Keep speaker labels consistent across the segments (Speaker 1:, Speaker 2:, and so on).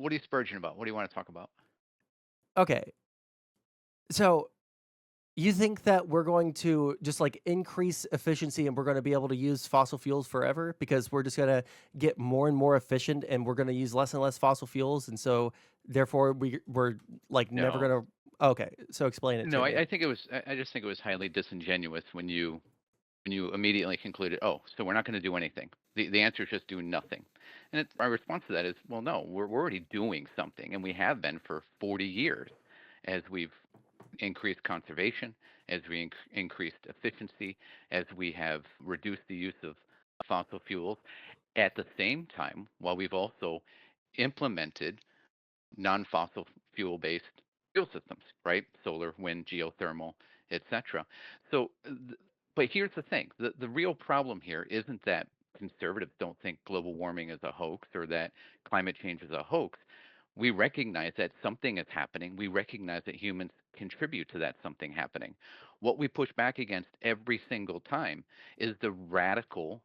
Speaker 1: what are you spurging about? What do you want to talk about?
Speaker 2: Okay. So you think that we're going to just like increase efficiency and we're going to be able to use fossil fuels forever because we're just going to get more and more efficient and we're going to use less and less fossil fuels and so therefore we're like never
Speaker 1: No.
Speaker 2: going to. Okay, so explain it
Speaker 1: No,
Speaker 2: to me.
Speaker 1: I think it was. I just think it was highly disingenuous when you immediately concluded, oh, so we're not going to do anything. The answer is just do nothing. And my response to that is, well, no, we're already doing something, and we have been for 40 years, as we've increased conservation, as we increased efficiency, as we have reduced the use of fossil fuels. At the same time, while we've also implemented non-fossil fuel-based fuel systems, right? Solar, wind, geothermal, etc. So, but here's the thing: the real problem here isn't that conservatives don't think global warming is a hoax or that climate change is a hoax. We recognize that something is happening. We recognize that humans contribute to that something happening. What we push back against every single time is the radical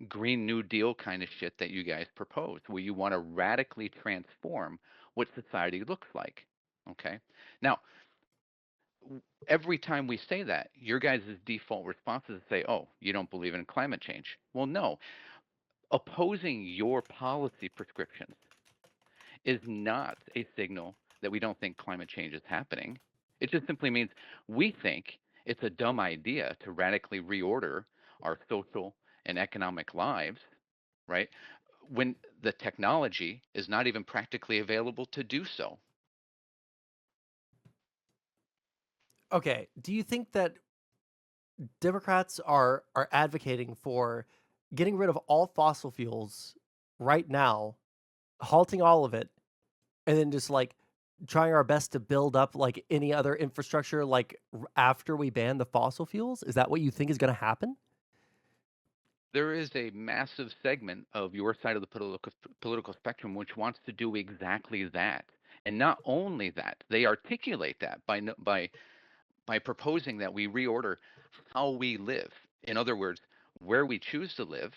Speaker 1: Green New Deal kind of shit that you guys propose, where you want to radically transform what society looks like. Okay. Now, every time we say that, your guys' default response is to say, oh, you don't believe in climate change. Well, no. Opposing your policy prescriptions is not a signal that we don't think climate change is happening. It just simply means we think it's a dumb idea to radically reorder our social and economic lives, right? When the technology is not even practically available to do so.
Speaker 2: Okay, do you think that Democrats are advocating for getting rid of all fossil fuels right now, halting all of it, and then just like trying our best to build up like any other infrastructure like after we ban the fossil fuels? Is that what you think is going to happen?
Speaker 1: There is a massive segment of your side of the political spectrum which wants to do exactly that. And not only that, they articulate that by proposing that we reorder how we live. In other words, where we choose to live,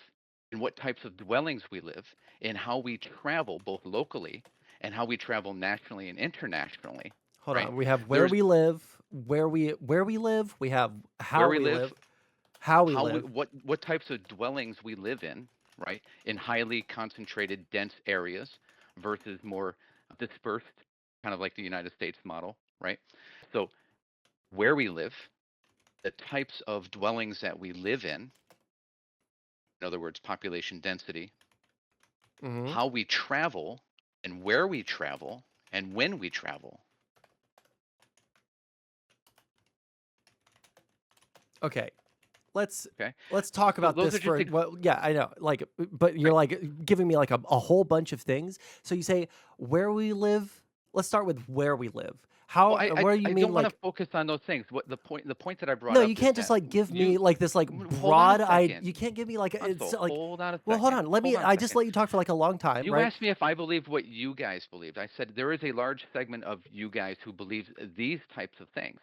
Speaker 1: and what types of dwellings we live, and how we travel both locally and how we travel nationally and internationally,
Speaker 2: Hold
Speaker 1: right?
Speaker 2: on. We have where
Speaker 1: There's
Speaker 2: we live, where we live, we have how
Speaker 1: where we
Speaker 2: we
Speaker 1: live,
Speaker 2: live, how we
Speaker 1: how we
Speaker 2: live.
Speaker 1: what types of dwellings we live in, right? In highly concentrated dense areas versus more dispersed, kind of like the United States model, right? So where we live, the types of dwellings that we live in other words, population density,
Speaker 2: Mhm.
Speaker 1: how we travel and where we travel and when we travel.
Speaker 2: Okay. Let's
Speaker 1: Okay.
Speaker 2: let's talk
Speaker 1: So
Speaker 2: about
Speaker 1: those
Speaker 2: this
Speaker 1: are just
Speaker 2: for well, yeah, I know. Like but you're
Speaker 1: right.
Speaker 2: like giving me like a whole bunch of things. So you say where we live. Let's start with where we live.
Speaker 1: Well,
Speaker 2: How
Speaker 1: I, I
Speaker 2: what do you
Speaker 1: I
Speaker 2: mean
Speaker 1: don't want to
Speaker 2: like
Speaker 1: focus on those things. What the point that I brought
Speaker 2: no, you
Speaker 1: up is
Speaker 2: can't just
Speaker 1: that
Speaker 2: like give me
Speaker 1: you
Speaker 2: like this like
Speaker 1: hold on a
Speaker 2: broad
Speaker 1: second.
Speaker 2: you can't give me like it's
Speaker 1: Console,
Speaker 2: like
Speaker 1: hold on a
Speaker 2: well, hold
Speaker 1: second.
Speaker 2: on. Let
Speaker 1: Hold
Speaker 2: me
Speaker 1: on a
Speaker 2: I just
Speaker 1: second.
Speaker 2: let you talk for like a long time,
Speaker 1: You
Speaker 2: right?
Speaker 1: asked me if I believed what you guys believed. I said there is a large segment of you guys who believes these types of things.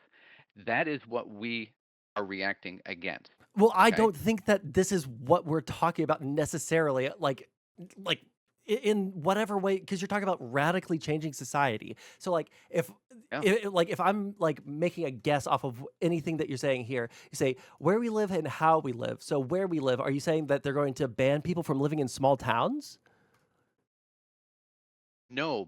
Speaker 1: That is what we are reacting against.
Speaker 2: Well, I
Speaker 1: Okay.
Speaker 2: don't think that this is what we're talking about necessarily, like, in whatever way, because you're talking about radically changing society. So, like,
Speaker 1: Yeah.
Speaker 2: if I'm, like, making a guess off of anything that you're saying here, you say, "Where we live and how we live." So, where we live, are you saying that they're going to ban people from living in small towns?
Speaker 1: No,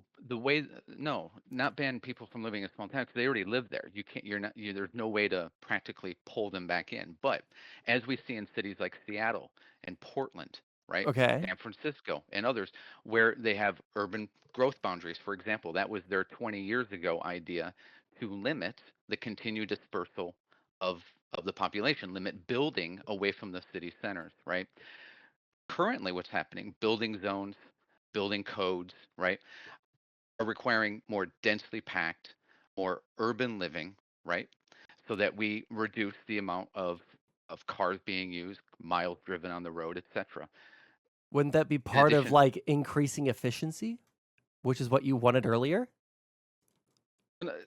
Speaker 1: no, not ban people from living in small towns because they already live there. You can't. You're not. There's no way to practically pull them back in. But as we see in cities like Seattle and Portland, right,
Speaker 2: Okay.
Speaker 1: San Francisco and others, where they have urban growth boundaries. For example, that was their 20 years ago idea to limit the continued dispersal of the population, limit building away from the city centers, right? Currently, what's happening? Building zones, building codes, right? Are requiring more densely packed, more urban living, right? So that we reduce the amount of cars being used, miles driven on the road, etc.
Speaker 2: Wouldn't that be
Speaker 1: In
Speaker 2: part of,
Speaker 1: addition,
Speaker 2: like, increasing efficiency, which is what you wanted earlier?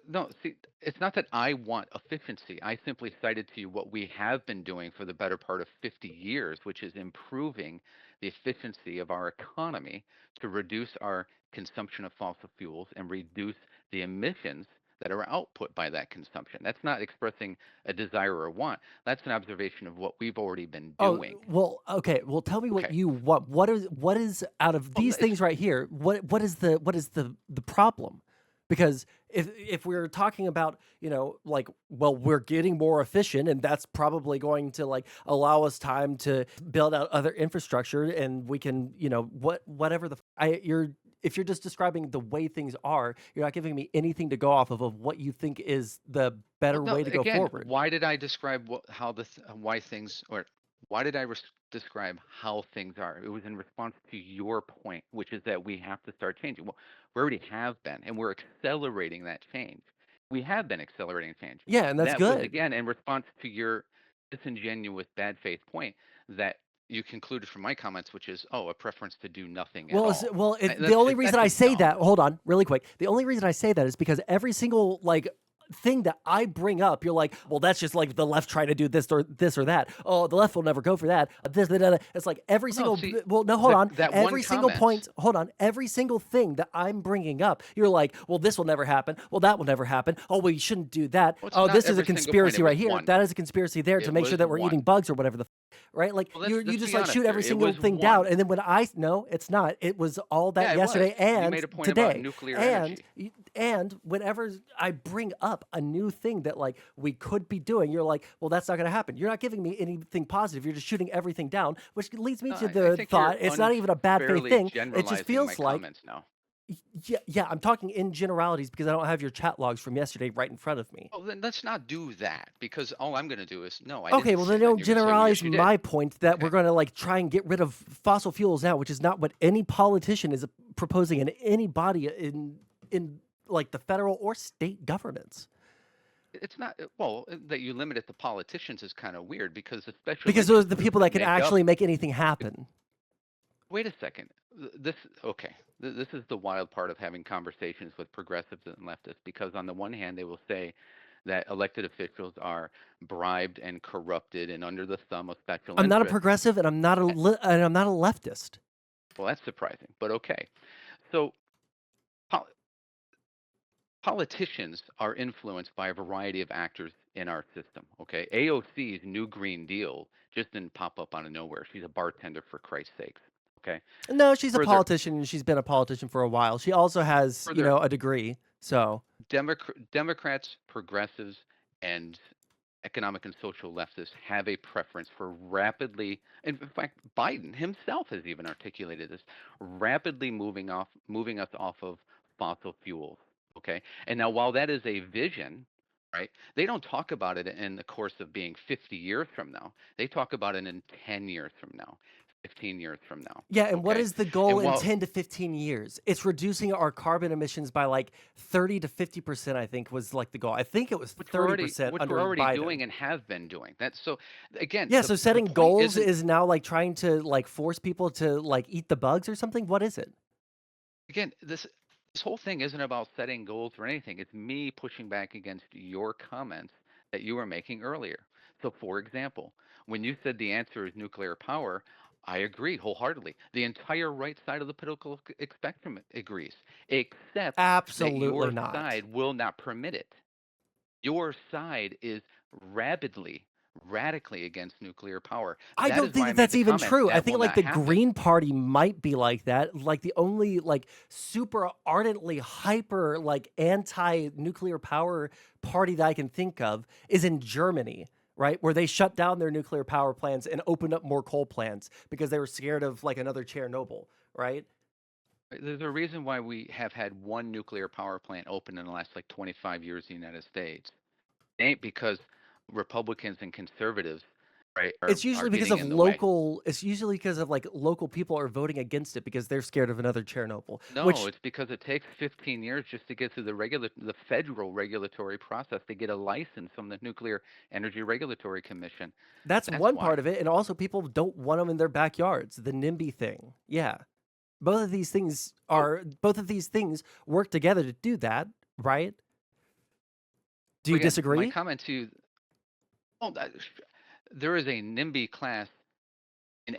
Speaker 1: no, see, it's not that I want efficiency. I simply cited to you what we have been doing for the better part of 50 years, which is improving the efficiency of our economy to reduce our consumption of fossil fuels and reduce the emissions that are output by that consumption. That's not expressing a desire or want. That's an observation of what we've already been
Speaker 2: Oh,
Speaker 1: doing.
Speaker 2: well, okay. Well, tell me what
Speaker 1: Okay.
Speaker 2: you want. What is out of
Speaker 1: Well,
Speaker 2: these things right here? What is the problem? Because if we're talking about, like, well, we're getting more efficient, and that's probably going to like allow us time to build out other infrastructure, and we can, whatever you're if you're just describing the way things are, you're not giving me anything to go off of what you think is the
Speaker 1: well,
Speaker 2: better
Speaker 1: no,
Speaker 2: way to go
Speaker 1: again,
Speaker 2: forward.
Speaker 1: why did I describe how why things, or why did I describe how things are? It was in response to your point, which is that we have to start changing. Well, we already have been, and we're accelerating that change. We have been accelerating change.
Speaker 2: Yeah, and that's
Speaker 1: That was,
Speaker 2: good.
Speaker 1: again, in response to your disingenuous bad faith point that you concluded from my comments, which is, oh, a preference to do nothing at all.
Speaker 2: The only reason
Speaker 1: That's
Speaker 2: I
Speaker 1: just
Speaker 2: say
Speaker 1: dumb.
Speaker 2: that, hold on, really quick. The only reason I say that is because every single like thing that I bring up, you're like, well, that's just like the left trying to do this or that. Oh, the left will never go for that. It's like every
Speaker 1: Well, no,
Speaker 2: single.
Speaker 1: see,
Speaker 2: Well, no, hold on.
Speaker 1: that one
Speaker 2: Every single
Speaker 1: comment.
Speaker 2: point. Hold on. Every single thing that I'm bringing up, you're like, well, this will never happen. Well, that will never happen. Oh, well, you shouldn't do that.
Speaker 1: Well, it's
Speaker 2: Oh,
Speaker 1: not
Speaker 2: this is a
Speaker 1: every single point.
Speaker 2: conspiracy
Speaker 1: It
Speaker 2: right
Speaker 1: was
Speaker 2: here.
Speaker 1: one.
Speaker 2: That is a conspiracy there to
Speaker 1: It
Speaker 2: make sure
Speaker 1: was
Speaker 2: that we're eating
Speaker 1: one.
Speaker 2: bugs or whatever right? Like
Speaker 1: Well,
Speaker 2: you
Speaker 1: let's
Speaker 2: just
Speaker 1: be
Speaker 2: like
Speaker 1: honest
Speaker 2: shoot
Speaker 1: here.
Speaker 2: every
Speaker 1: It
Speaker 2: single
Speaker 1: was
Speaker 2: thing down,
Speaker 1: one.
Speaker 2: and then no, it's not. It was all that
Speaker 1: Yeah, it was.
Speaker 2: yesterday
Speaker 1: You
Speaker 2: and
Speaker 1: made a point about
Speaker 2: today,
Speaker 1: nuclear
Speaker 2: and
Speaker 1: energy.
Speaker 2: and whenever I bring up a new thing that like we could be doing, you're like, well, that's not going to happen. You're not giving me anything positive. You're just shooting everything down, which leads me to
Speaker 1: I
Speaker 2: the
Speaker 1: think you're
Speaker 2: thought it's not even a bad faith
Speaker 1: unfairly
Speaker 2: thing. It just
Speaker 1: generalizing my
Speaker 2: feels like
Speaker 1: comments now.
Speaker 2: yeah, yeah. I'm talking in generalities because I don't have your chat logs from yesterday right in front of me.
Speaker 1: Well, then let's not do that, because all I'm going to do is, no, I
Speaker 2: Okay,
Speaker 1: didn't
Speaker 2: well
Speaker 1: say
Speaker 2: then
Speaker 1: that. And
Speaker 2: don't
Speaker 1: you're going to say, well,
Speaker 2: generalize
Speaker 1: yes, you did.
Speaker 2: my point that we're
Speaker 1: Okay.
Speaker 2: going to like try and get rid of fossil fuels now, which is not what any politician is proposing in any body in like the federal or state governments.
Speaker 1: It's not, well, that you limit it to politicians is kind of weird, because the special
Speaker 2: Because those
Speaker 1: interest
Speaker 2: are the
Speaker 1: groups
Speaker 2: people that
Speaker 1: that
Speaker 2: can
Speaker 1: make up.
Speaker 2: actually make anything happen.
Speaker 1: Wait a second. This okay. This is the wild part of having conversations with progressives and leftists, because on the one hand they will say that elected officials are bribed and corrupted and under the thumb of special
Speaker 2: I'm not a
Speaker 1: interests.
Speaker 2: progressive and I'm not a leftist.
Speaker 1: Well, that's surprising, but okay. So pol- politicians are influenced by a variety of actors in our system. Okay, AOC's New Green Deal just didn't pop up out of nowhere. She's a bartender, for Christ's sakes. Okay.
Speaker 2: No, she's a
Speaker 1: Further,
Speaker 2: politician and she's been a politician for a while. She also has,
Speaker 1: further,
Speaker 2: a degree. So,
Speaker 1: Democrats, progressives, and economic and social leftists have a preference for rapidly, in fact, Biden himself has even articulated this, rapidly moving us off of fossil fuels. Okay, and now while that is a vision, right? They don't talk about it in the course of being 50 years from now. They talk about it in 10 years from now, 15 years from now.
Speaker 2: yeah, and what
Speaker 1: Okay,
Speaker 2: is the goal
Speaker 1: and
Speaker 2: in
Speaker 1: while
Speaker 2: 10 to 15 years? It's reducing our carbon emissions by like 30 to 50%, I think was like the goal. I think it was
Speaker 1: which
Speaker 2: 30%
Speaker 1: we're
Speaker 2: under
Speaker 1: already
Speaker 2: Biden.
Speaker 1: doing and have been doing. That's so, again,
Speaker 2: Yeah,
Speaker 1: the
Speaker 2: so
Speaker 1: the
Speaker 2: setting
Speaker 1: point
Speaker 2: goals
Speaker 1: isn't,
Speaker 2: is now like trying to like force people to like eat the bugs or something. What is it?
Speaker 1: again, this whole thing isn't about setting goals or anything. It's me pushing back against your comments that you were making earlier. So, for example, when you said the answer is nuclear power, I agree wholeheartedly. The entire right side of the political spectrum agrees, except that
Speaker 2: Absolutely
Speaker 1: your
Speaker 2: not.
Speaker 1: side will not permit it. Your side is rabidly, radically against nuclear power.
Speaker 2: I
Speaker 1: That
Speaker 2: don't
Speaker 1: is why
Speaker 2: think
Speaker 1: I
Speaker 2: that
Speaker 1: made
Speaker 2: that's
Speaker 1: the
Speaker 2: even
Speaker 1: comment
Speaker 2: true. I
Speaker 1: that
Speaker 2: think
Speaker 1: will
Speaker 2: like
Speaker 1: not
Speaker 2: the
Speaker 1: happen.
Speaker 2: Green Party might be like that. Like the only like super ardently hyper like anti-nuclear power party that I can think of is in Germany, right? Where they shut down their nuclear power plants and opened up more coal plants because they were scared of like another Chernobyl, right?
Speaker 1: There's a reason why we have had one nuclear power plant open in the last like 25 years in the United States. It ain't because Republicans and conservatives, right, are getting in the way.
Speaker 2: It's usually because of like local people are voting against it because they're scared of another Chernobyl,
Speaker 1: No,
Speaker 2: which
Speaker 1: it's because it takes 15 years just to get through the federal regulatory process to get a license from the Nuclear Energy Regulatory Commission.
Speaker 2: that's
Speaker 1: That's
Speaker 2: one part
Speaker 1: why.
Speaker 2: of it. And also people don't want them in their backyards. The NIMBY thing. Yeah.
Speaker 1: Oh,
Speaker 2: Both of these things work together to do that, right? Do you
Speaker 1: again, my
Speaker 2: disagree?
Speaker 1: comment to you, oh, there is a NIMBY class in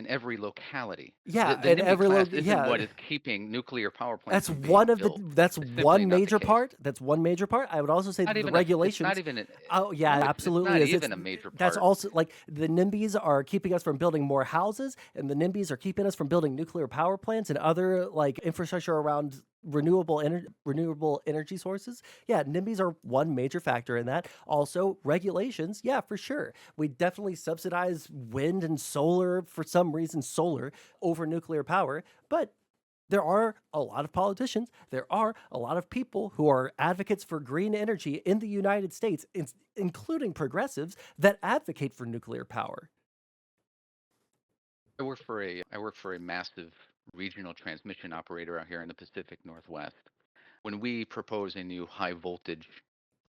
Speaker 1: every locality. The
Speaker 2: Yeah,
Speaker 1: the
Speaker 2: and
Speaker 1: NIMBY
Speaker 2: every
Speaker 1: class
Speaker 2: local,
Speaker 1: isn't
Speaker 2: yeah,
Speaker 1: what is keeping nuclear power plants
Speaker 2: that's
Speaker 1: from being
Speaker 2: one of the
Speaker 1: built.
Speaker 2: that's
Speaker 1: It's simply
Speaker 2: one
Speaker 1: not the
Speaker 2: major
Speaker 1: case.
Speaker 2: part. That's one major part. I would also say
Speaker 1: Not
Speaker 2: that the
Speaker 1: even a. It's not
Speaker 2: regulations.
Speaker 1: even.
Speaker 2: Oh yeah,
Speaker 1: No,
Speaker 2: it
Speaker 1: it's
Speaker 2: absolutely
Speaker 1: not
Speaker 2: is. It's
Speaker 1: even a major
Speaker 2: that's
Speaker 1: part.
Speaker 2: also like the NIMBYs are keeping us from building more houses, and the NIMBYs are keeping us from building nuclear power plants and other like infrastructure around renewable energy sources. Yeah, NIMBYs are one major factor in that. Also, regulations. Yeah, for sure. We definitely subsidize wind and solar for some reason, solar over nuclear power, but there are a lot of politicians, there are a lot of people who are advocates for green energy in the United States, including progressives that advocate for nuclear power.
Speaker 1: I work for a massive regional transmission operator out here in the Pacific Northwest. When we propose a new high voltage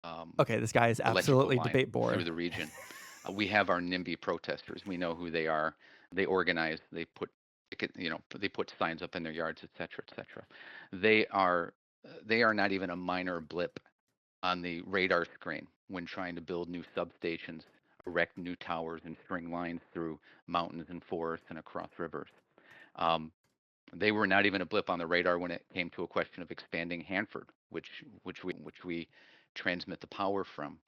Speaker 1: um,
Speaker 2: Okay, this guy is
Speaker 1: electrical
Speaker 2: absolutely
Speaker 1: line
Speaker 2: debate
Speaker 1: through
Speaker 2: bored.
Speaker 1: the region, we have our NIMBY protesters. We know who they are. They organize. They put signs up in their yards, et cetera, et cetera. They are they are not even a minor blip on the radar screen when trying to build new substations, erect new towers, and string lines through mountains and forests and across rivers. Um, they were not even a blip on the radar when it came to a question of expanding Hanford, which we transmit the power from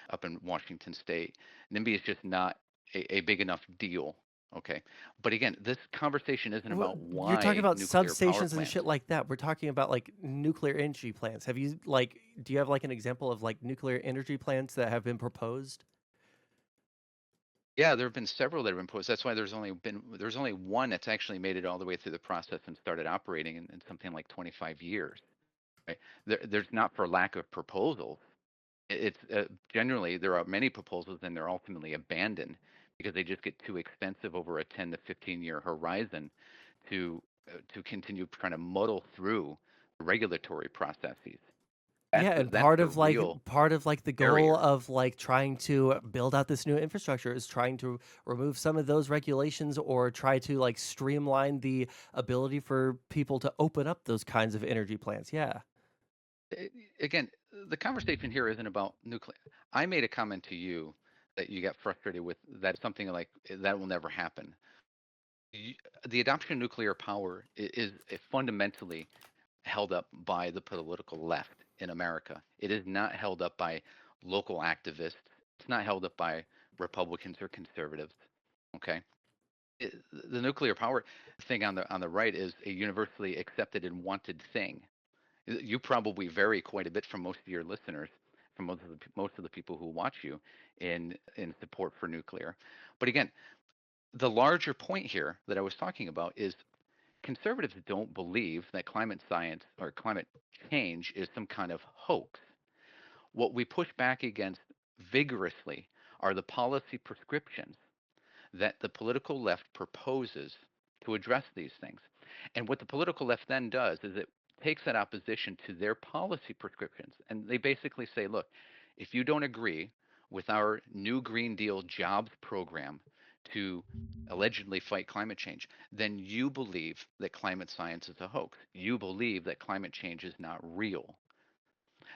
Speaker 1: up in Washington State. NIMBY is just not a big enough deal. Okay, but again, this conversation isn't about
Speaker 2: You're talking
Speaker 1: why
Speaker 2: about
Speaker 1: nuclear power
Speaker 2: substations and
Speaker 1: plants.
Speaker 2: shit like that. We're talking about like nuclear energy plants. Have you like, do you have like an example of like nuclear energy plants that have been proposed?
Speaker 1: Yeah, there have been several that have been posed. That's why there's only one that's actually made it all the way through the process and started operating in something like 25 years. Right? There's not for lack of proposals. It's generally there are many proposals and they're ultimately abandoned because they just get too expensive over a 10 to 15-year horizon to continue trying to muddle through regulatory processes. That's
Speaker 2: Yeah,
Speaker 1: the,
Speaker 2: and
Speaker 1: that's the real
Speaker 2: part of like the goal
Speaker 1: barrier.
Speaker 2: of like trying to build out this new infrastructure is trying to remove some of those regulations or try to like streamline the ability for people to open up those kinds of energy plants. Yeah.
Speaker 1: Eh, Again, the conversation here isn't about nuclear. I made a comment to you that you got frustrated with that something like that will never happen. You, the adoption of nuclear power is fundamentally held up by the political left in America. It is not held up by local activists. It's not held up by Republicans or conservatives. Okay, the nuclear power thing on the right is a universally accepted and wanted thing. You probably vary quite a bit from most of your listeners, from most of the people who watch you in support for nuclear. But again, the larger point here that I was talking about is conservatives don't believe that climate science or climate change is some kind of hoax. What we push back against vigorously are the policy prescriptions that the political left proposes to address these things. And what the political left then does is it takes that opposition to their policy prescriptions and they basically say, look, if you don't agree with our new Green Deal jobs program to allegedly fight climate change, then you believe that climate science is a hoax. You believe that climate change is not real.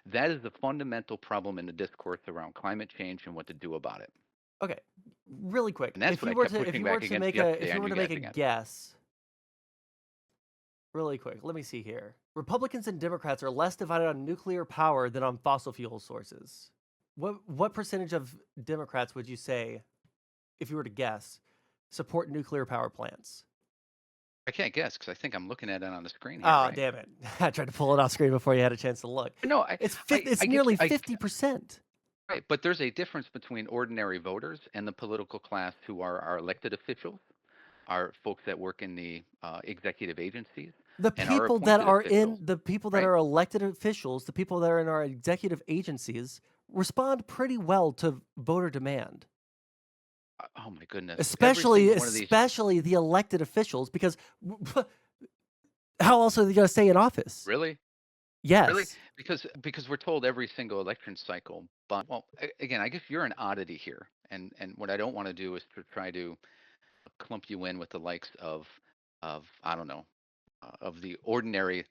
Speaker 1: That is the fundamental problem in the discourse around climate change and what to do about it.
Speaker 2: Okay. Really quick.
Speaker 1: And that's what I kept
Speaker 2: If
Speaker 1: pushing
Speaker 2: you were
Speaker 1: back
Speaker 2: to
Speaker 1: against
Speaker 2: make a
Speaker 1: yesterday on you guys again.
Speaker 2: guess, really quick, let me see here. Republicans and Democrats are less divided on nuclear power than on fossil fuel sources. What percentage of Democrats would you say, if you were to guess, support nuclear power plants?
Speaker 1: I can't guess because I think I'm looking at it on the screen here,
Speaker 2: Oh,
Speaker 1: right?
Speaker 2: damn it. I tried to pull it off screen before you had a chance to look.
Speaker 1: But no,
Speaker 2: It's
Speaker 1: I get you.
Speaker 2: nearly 50%.
Speaker 1: Right, but there's a difference between ordinary voters and the political class who are our elected officials, our folks that work in the executive agencies, and our appointed officials,
Speaker 2: The people that
Speaker 1: right?
Speaker 2: are elected officials, the people that are in our executive agencies respond pretty well to voter demand.
Speaker 1: Oh my goodness, every single one of these.
Speaker 2: Especially the elected officials, because how else are they going to stay in office?
Speaker 1: Really? Really?
Speaker 2: Yes.
Speaker 1: Because we're told every single election cycle. But well, again, I guess you're an oddity here, and what I don't want to do is to try to clump you in with the likes of I don't know of the ordinary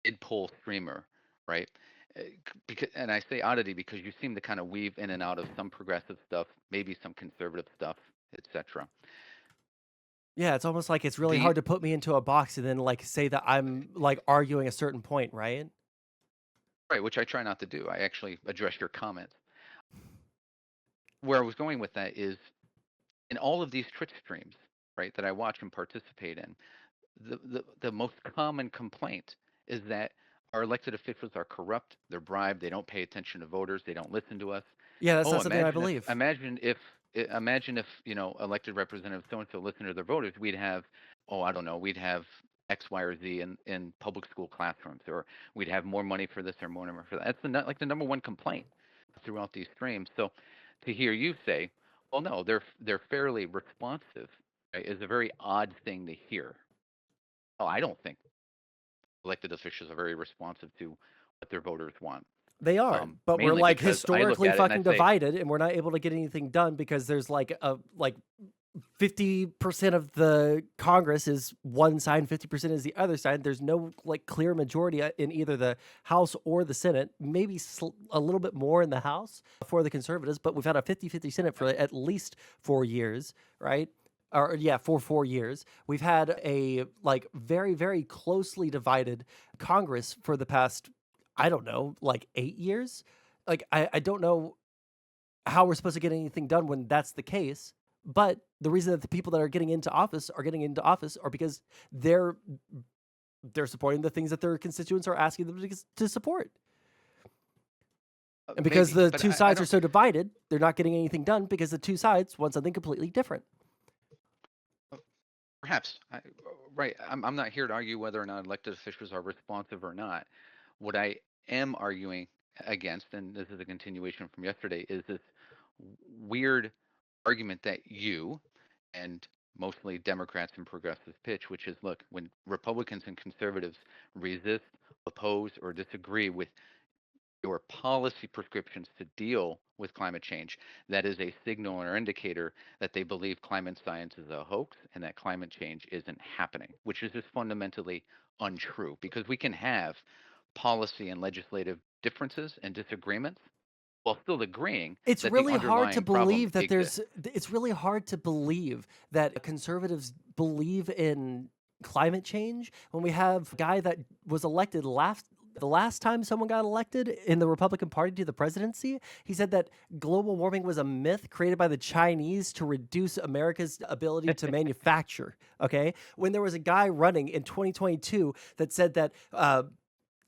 Speaker 1: mid poll streamer, right? Because and I say oddity because you seem to kind of weave in and out of some progressive stuff, maybe some conservative stuff, etc.
Speaker 2: Yeah, it's almost like it's really
Speaker 1: The
Speaker 2: hard to put me into a box and then, like, say that I'm, like, arguing a certain point, right?
Speaker 1: right, which I try not to do. I actually address your comments. Where I was going with that is in all of these Twitch streams, right, that I watch and participate in, the most common complaint is that our elected officials are corrupt, they're bribed, they don't pay attention to voters, they don't listen to us.
Speaker 2: Yeah, that's
Speaker 1: Oh,
Speaker 2: not something I believe.
Speaker 1: imagine if, elected representative so and so listened to their voters, we'd have, oh, I don't know, we'd have X, Y, or Z in public school classrooms, or we'd have more money for this or more money for that. That's like the number one complaint throughout these streams. So to hear you say, well, no, they're fairly responsive, right, is a very odd thing to hear. Oh, I don't think elected officials are very responsive to what their voters want.
Speaker 2: They aren't, but we're,
Speaker 1: Mainly
Speaker 2: like,
Speaker 1: because I look
Speaker 2: historically
Speaker 1: at it and I
Speaker 2: fucking
Speaker 1: say,
Speaker 2: divided, and we're not able to get anything done because there's, like 50% of the Congress is one side, 50% is the other side. There's no, like, clear majority, in either the House or the Senate, maybe a little bit more in the House for the conservatives, but we've had a 50-50 Senate for at least 4 years, right? Or yeah, for 4 years. We've had a, like, very, very closely divided Congress for the past, I don't know, like, 8 years? Like, I don't know how we're supposed to get anything done when that's the case. But the reason that the people that are getting into office are getting into office are because they're they're supporting the things that their constituents are asking them to support. And because
Speaker 1: maybe,
Speaker 2: the
Speaker 1: but
Speaker 2: two
Speaker 1: I
Speaker 2: sides are
Speaker 1: don't.
Speaker 2: so divided, they're not getting anything done because the two sides want something completely different.
Speaker 1: Perhaps, right. I'm not here to argue whether or not elected officials are responsive or not. What I am arguing against, and this is a continuation from yesterday, is this weird argument that you and mostly Democrats and progressives pitch, which is, look, when Republicans and conservatives resist, oppose, or disagree with your policy prescriptions to deal with climate change, that is a signal or indicator that they believe climate science is a hoax and that climate change isn't happening, which is just fundamentally untrue because we can have policy and legislative differences and disagreements while still agreeing
Speaker 2: It's
Speaker 1: that the
Speaker 2: really hard to
Speaker 1: underlying problem
Speaker 2: believe that
Speaker 1: exists.
Speaker 2: it's really hard to believe that conservatives believe in climate change when we have a guy that was elected the last time someone got elected in the Republican Party to the presidency. He said that global warming was a myth created by the Chinese to reduce America's ability to manufacture. Okay. When there was a guy running in 2022 that said that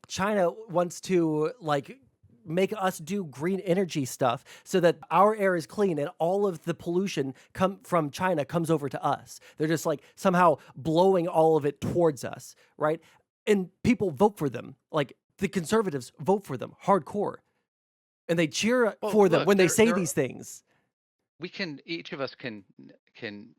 Speaker 2: China wants to, like, make us do green energy stuff so that our air is clean and all of the pollution come from China comes over to us. They're just, like, somehow blowing all of it towards us, right? And people vote for them. Like, the conservatives vote for them hardcore, and they cheer
Speaker 1: Well,
Speaker 2: for them
Speaker 1: look,
Speaker 2: when they say
Speaker 1: there
Speaker 2: these things.
Speaker 1: we can each of us can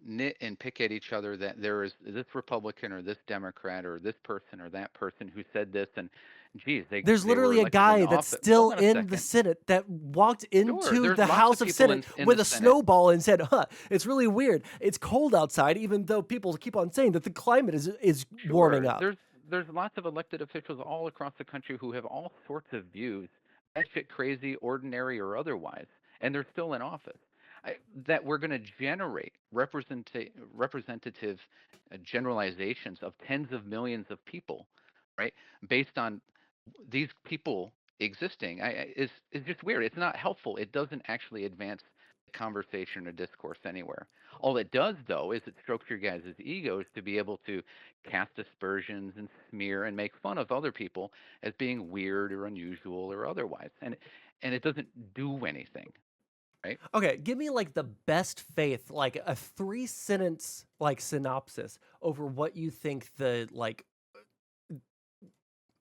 Speaker 1: knit and pick at each other that there is this Republican or this Democrat or this person or that person who said this, and geez,
Speaker 2: There's
Speaker 1: they were
Speaker 2: literally a
Speaker 1: elected in
Speaker 2: guy that's
Speaker 1: office. Hold
Speaker 2: still
Speaker 1: on a
Speaker 2: in the
Speaker 1: second.
Speaker 2: Senate that walked
Speaker 1: Sure,
Speaker 2: into
Speaker 1: there's
Speaker 2: the
Speaker 1: lots of
Speaker 2: House of
Speaker 1: people
Speaker 2: Senate
Speaker 1: in
Speaker 2: with
Speaker 1: the
Speaker 2: a
Speaker 1: Senate.
Speaker 2: snowball and said, "Huh, it's really weird. It's cold outside," even though people keep on saying that the climate is warming
Speaker 1: Sure,
Speaker 2: up.
Speaker 1: there's lots of elected officials all across the country who have all sorts of views, batshit crazy, ordinary or otherwise, and they're still in office. That we're going to generate representative generalizations of tens of millions of people, right? Based on these people existing, is just weird. It's not helpful. It doesn't actually advance the conversation or discourse anywhere. All it does, though, is it strokes your guys' egos to be able to cast aspersions and smear and make fun of other people as being weird or unusual or otherwise, and it doesn't do anything, right?
Speaker 2: Okay, give me, like, the best faith, like a 3 sentence, like, synopsis over what you think the, like,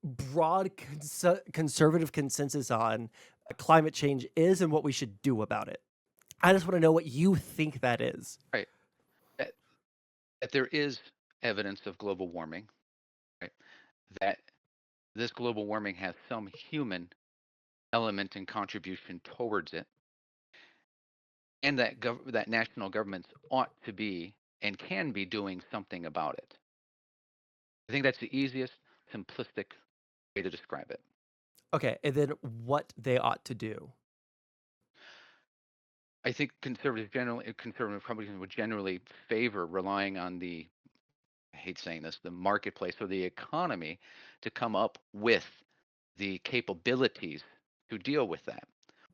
Speaker 2: broad conservative consensus on climate change is and what we should do about it. I just want to know what you think that is.
Speaker 1: Right. That, that there is evidence of global warming, right? That this global warming has some human element and contribution towards it, and that that national governments ought to be and can be doing something about it. I think that's the easiest, simplistic way to describe it.
Speaker 2: Okay, and then what they ought to do.
Speaker 1: I think conservative Republicans would generally favor relying on I hate saying this, the marketplace or the economy to come up with the capabilities to deal with that.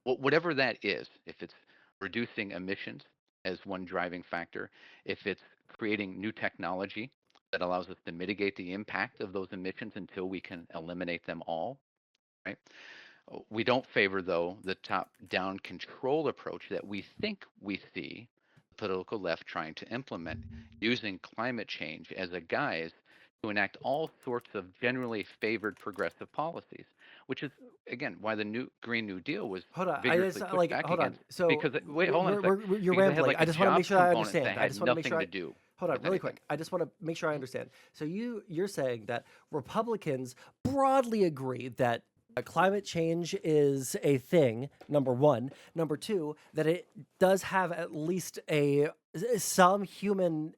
Speaker 1: Whatever that is, if it's reducing emissions as one driving factor, if it's creating new technology that allows us to mitigate the impact of those emissions until we can eliminate them all, right? We don't favor, though, the top down control approach that we think we see the political left trying to implement, using climate change as a guise to enact all sorts of generally favored progressive policies, which is, again, why the new Green New Deal was
Speaker 2: Hold on. I just
Speaker 1: vigorously pushed
Speaker 2: like
Speaker 1: back
Speaker 2: hold on.
Speaker 1: against.
Speaker 2: So
Speaker 1: Because, wait, hold on a sec.
Speaker 2: you're
Speaker 1: Because it had
Speaker 2: rambling.
Speaker 1: like
Speaker 2: I
Speaker 1: a
Speaker 2: just want to make
Speaker 1: jobs
Speaker 2: sure I
Speaker 1: component that
Speaker 2: understand. I
Speaker 1: had
Speaker 2: just want to make sure
Speaker 1: nothing
Speaker 2: I
Speaker 1: to do
Speaker 2: hold on
Speaker 1: with
Speaker 2: really
Speaker 1: anything.
Speaker 2: quick. I just want to make sure I
Speaker 1: Mhm.
Speaker 2: understand. So you're saying that Republicans broadly agree that climate change is a thing. Number one. Number two, that it does have at least a some human,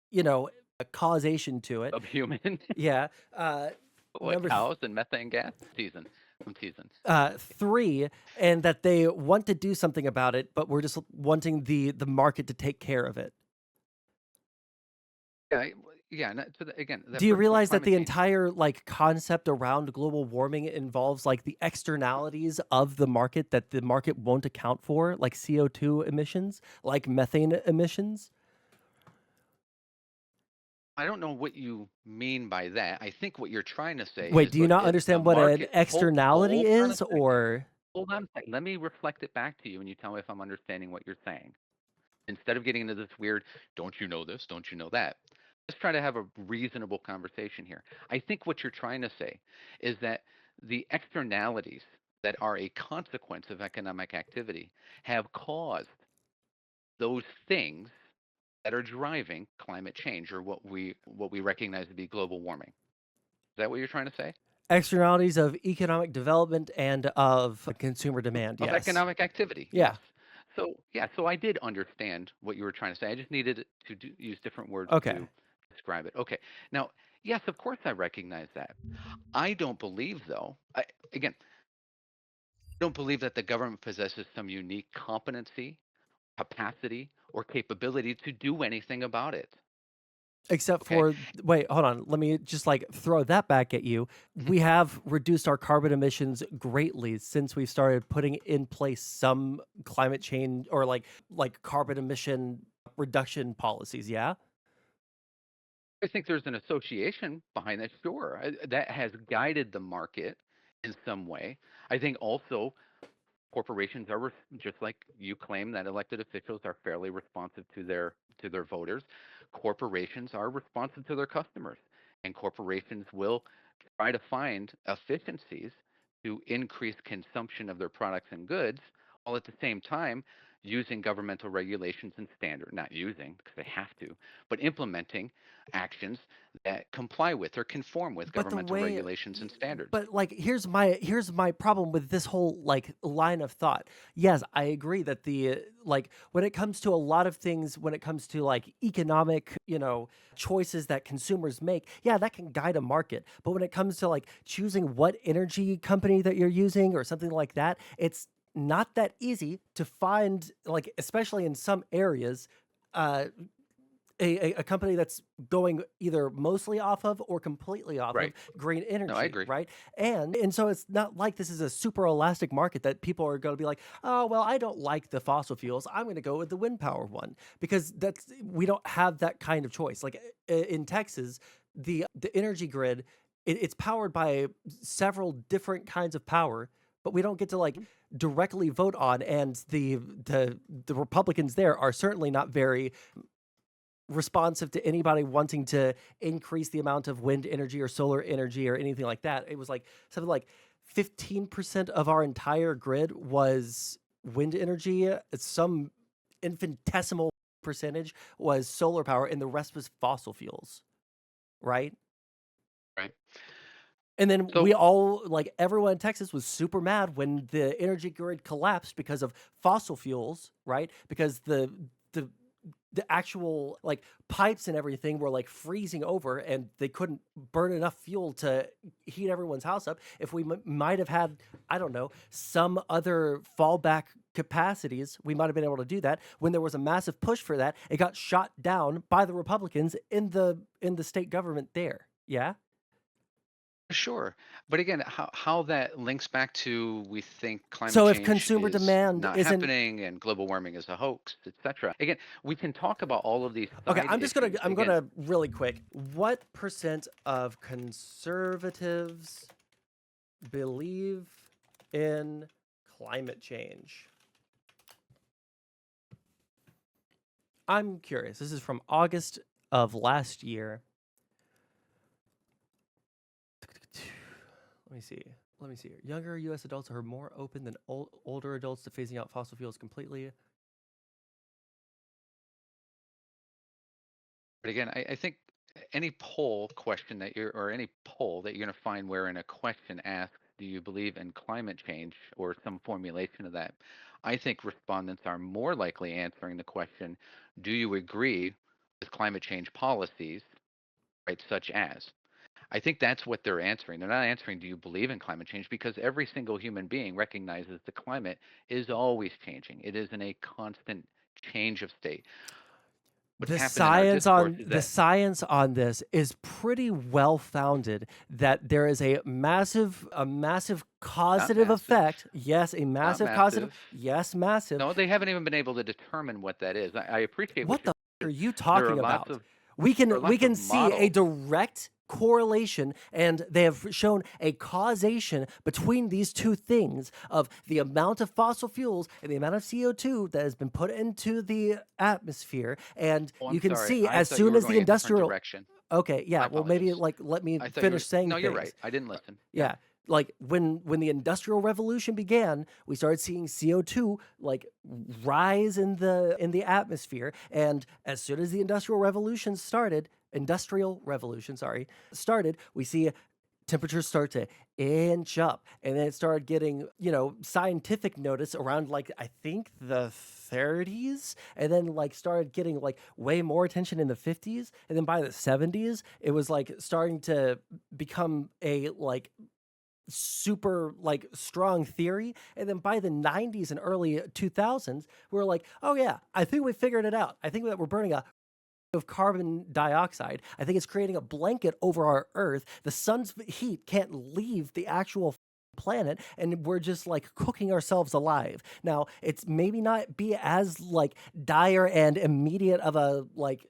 Speaker 2: you know, causation to it.
Speaker 1: Subhuman.
Speaker 2: Yeah.
Speaker 1: What,
Speaker 2: Number th-
Speaker 1: cows and methane gas? Teasing. I'm teasing.
Speaker 2: three, and that they want to do something about it, but we're just wanting the market to take care of it.
Speaker 1: Yeah, yeah. Again, that
Speaker 2: Do you
Speaker 1: first point,
Speaker 2: realize that
Speaker 1: climate
Speaker 2: the
Speaker 1: change.
Speaker 2: entire like concept around global warming involves like the externalities of the market that the market won't account for, like CO2 emissions, like methane emissions?
Speaker 1: I don't know what you mean by that. I think what you're trying to say
Speaker 2: Wait,
Speaker 1: is,
Speaker 2: do you
Speaker 1: look,
Speaker 2: not
Speaker 1: if the
Speaker 2: understand what an
Speaker 1: market,
Speaker 2: externality
Speaker 1: hold on a
Speaker 2: is
Speaker 1: second,
Speaker 2: or
Speaker 1: hold on a second. Let me reflect it back to you, and you tell me if I'm understanding what you're saying. Instead of getting into this weird, don't you know this, don't you know that? Let's try to have a reasonable conversation here. I think what you're trying to say is that the externalities that are a consequence of economic activity have caused those things that are driving climate change, or what we recognize to be global warming. Is that what you're trying to say?
Speaker 2: externalities of economic development and of consumer demand?
Speaker 1: Of
Speaker 2: Yes.
Speaker 1: economic activity,
Speaker 2: Yeah.
Speaker 1: yes. So yeah, so I did understand what you were trying to say. I just needed to use different words
Speaker 2: Okay.
Speaker 1: to describe it. Okay. Now, yes, of course I recognize that. I don't believe, though. Again, I don't believe that the government possesses some unique competency, capacity, or capability to do anything about it.
Speaker 2: Except
Speaker 1: Okay.
Speaker 2: for wait, hold on. Let me just like throw that back at you. We have reduced our carbon emissions greatly since we've started putting in place some climate change or like carbon emission reduction policies, yeah?
Speaker 1: I think there's an association behind that. Sure, that has guided the market in some way. I think also corporations are just like you claim that elected officials are fairly responsive to their voters. Corporations are responsive to their customers, and corporations will try to find efficiencies to increase consumption of their products and goods, while at the same time using governmental regulations and standard, not using because they have to, but implementing actions that comply with or conform with
Speaker 2: But the
Speaker 1: governmental
Speaker 2: way
Speaker 1: regulations and standards.
Speaker 2: but like here's my problem with this whole like line of thought. Yes, I agree that the like when it comes to a lot of things when it comes to like economic, choices that consumers make, yeah, that can guide a market. But when it comes to like choosing what energy company that you're using or something like that, it's not that easy to find like especially in some areas uh a company that's going either mostly off of or completely off of
Speaker 1: Right.
Speaker 2: green
Speaker 1: No, I
Speaker 2: energy,
Speaker 1: agree.
Speaker 2: right? And so it's not like this is a super elastic market that people are going to be like, oh well, I don't like the fossil fuels. I'm going to go with the wind power one because that's we don't have that kind of choice. Like in Texas, the energy grid it's powered by several different kinds of power, but we don't get to like
Speaker 1: Mhm.
Speaker 2: directly vote on. And the Republicans there are certainly not very responsive to anybody wanting to increase the amount of wind energy or solar energy or anything like that. It was like something like 15% of our entire grid was wind energy. Some infinitesimal percentage was solar power, and the rest was fossil fuels, right?
Speaker 1: Right.
Speaker 2: And then we
Speaker 1: So
Speaker 2: all, like everyone in Texas, was super mad when the energy grid collapsed because of fossil fuels, right? Because the the actual like pipes and everything were like freezing over and they couldn't burn enough fuel to heat everyone's house up. If we might have had, I don't know, some other fallback capacities, we might have been able to do that. When there was a massive push for that, it got shot down by the Republicans in the state government there. Yeah.
Speaker 1: Sure. But again, how that links back to we think climate
Speaker 2: So if
Speaker 1: change
Speaker 2: consumer
Speaker 1: is
Speaker 2: demand
Speaker 1: not
Speaker 2: isn't
Speaker 1: happening and global warming is a hoax, etc. Again, we can talk about all of these
Speaker 2: okay,
Speaker 1: side issues.
Speaker 2: I'm
Speaker 1: Again,
Speaker 2: gonna really quick. What percent of conservatives believe in climate change? I'm curious. This is from August of last year. Let me see. Let me see here. Younger U.S. adults are more open than older adults to phasing out fossil fuels completely.
Speaker 1: but again, I think any poll question that you're, or any poll that you're going to find wherein a question asks, do you believe in climate change or some formulation of that? I think respondents are more likely answering the question, do you agree with climate change policies, right, such as? I think that's what they're answering. They're not answering, do you believe in climate change? Because every single human being recognizes the climate is always changing. It is in a constant change of state. What's happened in our discourse is
Speaker 2: The
Speaker 1: that
Speaker 2: science on this is pretty well founded that there is a massive
Speaker 1: not
Speaker 2: causative
Speaker 1: massive,
Speaker 2: effect. Yes, a
Speaker 1: not
Speaker 2: massive causative.
Speaker 1: massive.
Speaker 2: Yes, massive.
Speaker 1: No, they haven't even been able to determine what that is. I appreciate what
Speaker 2: What the
Speaker 1: you're
Speaker 2: are
Speaker 1: saying.
Speaker 2: you
Speaker 1: There are
Speaker 2: talking
Speaker 1: lots
Speaker 2: about?
Speaker 1: of there are
Speaker 2: We
Speaker 1: lots of
Speaker 2: can see a
Speaker 1: models.
Speaker 2: direct correlation, and they have shown a causation between these two things of the amount of fossil fuels and the amount of CO2 that has been put into the atmosphere. And
Speaker 1: Oh, I'm
Speaker 2: you can
Speaker 1: sorry.
Speaker 2: see
Speaker 1: I
Speaker 2: as
Speaker 1: thought you
Speaker 2: soon
Speaker 1: were
Speaker 2: as the
Speaker 1: going a different
Speaker 2: industrial
Speaker 1: direction.
Speaker 2: okay, yeah,
Speaker 1: My
Speaker 2: well maybe
Speaker 1: apologies.
Speaker 2: like let me
Speaker 1: I thought you were
Speaker 2: finish saying
Speaker 1: no, you're
Speaker 2: things.
Speaker 1: right. I didn't listen. Yeah.
Speaker 2: Yeah. Like when the industrial revolution began, we started seeing CO2 like rise in the atmosphere, and as soon as the industrial revolution, sorry, started, we see temperatures start to inch up, and then it started getting, scientific notice around like I think the 30s, and then like started getting like way more attention in the 50s, and then by the 70s it was like starting to become a like super like strong theory, and then by the 90s and early 2000s we were like, oh yeah, I think we figured it out. I think that we're burning a of carbon dioxide. I think it's creating a blanket over our earth. The sun's heat can't leave the actual planet, and we're just like cooking ourselves alive. Now it's maybe not be as like dire and immediate of a like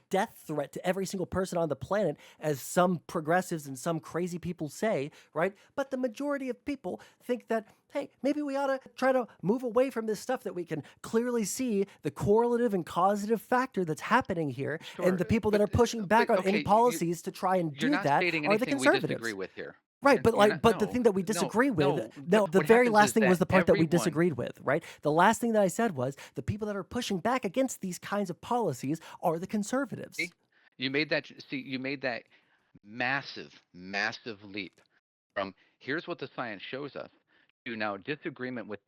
Speaker 2: death threat to every single person on the planet as some progressives and some crazy people say, right? But the majority of people think that, hey, maybe we ought to try to move away from this stuff that we can clearly see the correlative and causative factor that's happening here. And
Speaker 1: Sure.
Speaker 2: the people that are pushing back
Speaker 1: But
Speaker 2: on any
Speaker 1: okay,
Speaker 2: policies to try and
Speaker 1: you're
Speaker 2: do
Speaker 1: not
Speaker 2: that
Speaker 1: stating
Speaker 2: are the
Speaker 1: anything we disagree
Speaker 2: conservatives.
Speaker 1: with here.
Speaker 2: Right, but
Speaker 1: You're
Speaker 2: like,
Speaker 1: not.
Speaker 2: but the thing that we
Speaker 1: No,
Speaker 2: disagree with,
Speaker 1: no.
Speaker 2: no,
Speaker 1: But
Speaker 2: the
Speaker 1: what
Speaker 2: very
Speaker 1: happens
Speaker 2: last
Speaker 1: is
Speaker 2: thing was
Speaker 1: that
Speaker 2: the part that we
Speaker 1: everyone
Speaker 2: disagreed with, right? The last thing that I said was the people that are pushing back against these kinds of policies are the conservatives.
Speaker 1: see, you made that. See, you made that massive, massive leap from here's what the science shows us to now disagreement with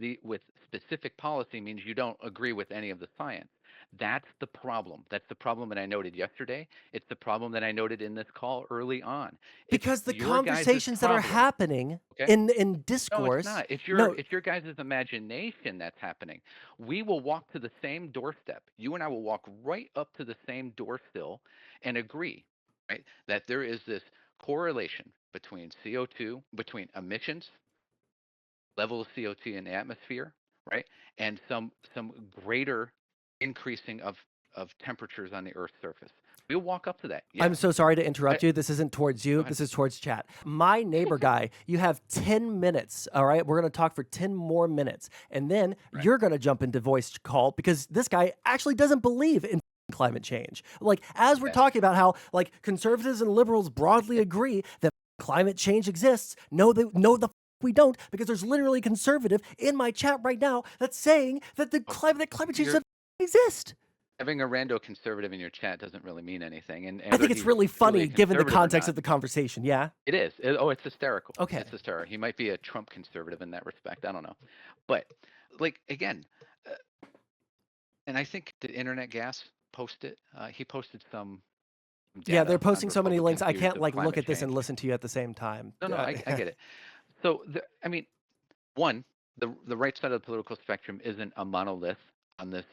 Speaker 1: specific policy means you don't agree with any of the science. That's the problem. That's the problem that I noted yesterday. It's the problem that I noted in this call early on. It's
Speaker 2: Because the
Speaker 1: your guys'
Speaker 2: conversations that are
Speaker 1: problem.
Speaker 2: happening
Speaker 1: Okay.
Speaker 2: in
Speaker 1: No, it's
Speaker 2: discourse,
Speaker 1: not.
Speaker 2: no,
Speaker 1: It's your guys' imagination that's happening. We will walk to the same doorstep. You and I will walk right up to the same door sill and agree, right, that there is this correlation between CO2, between emissions, level of CO2 in the atmosphere, right, and some greater increasing of temperatures on the Earth's surface. We'll walk up to that.
Speaker 2: I'm
Speaker 1: Yes.
Speaker 2: so sorry to
Speaker 1: I,
Speaker 2: interrupt you. This isn't towards
Speaker 1: go
Speaker 2: you.
Speaker 1: ahead.
Speaker 2: This is towards chat. My neighbor guy, you have 10 minutes. All right. We're going to talk for 10 more minutes. And then
Speaker 1: Right.
Speaker 2: you're going to jump into voice call because this guy actually doesn't believe in climate change. Like, as we're
Speaker 1: Okay.
Speaker 2: talking about how, like, conservatives and liberals broadly agree that climate change exists. No, we don't, because there's literally a conservative in my chat right now that's saying that climate change
Speaker 1: You're
Speaker 2: doesn't exist.
Speaker 1: having a rando conservative in your chat doesn't really mean anything, and
Speaker 2: I
Speaker 1: whether
Speaker 2: think it's
Speaker 1: he's
Speaker 2: really
Speaker 1: truly a
Speaker 2: funny given the
Speaker 1: conservative or
Speaker 2: context
Speaker 1: not,
Speaker 2: of the conversation. Yeah.
Speaker 1: it is. Oh, it's hysterical.
Speaker 2: Okay.
Speaker 1: It's hysterical. He might be a Trump conservative in that respect. I don't know, but like again, uh, and I think did Internet Gas post it? He posted some
Speaker 2: Yeah, they're
Speaker 1: data on
Speaker 2: posting so many links.
Speaker 1: Republicans'
Speaker 2: I
Speaker 1: views
Speaker 2: can't
Speaker 1: of
Speaker 2: like look
Speaker 1: climate
Speaker 2: at this and
Speaker 1: change.
Speaker 2: listen to you at the same time.
Speaker 1: No, I get it. So I mean, one. the right side of the political spectrum isn't a monolith on this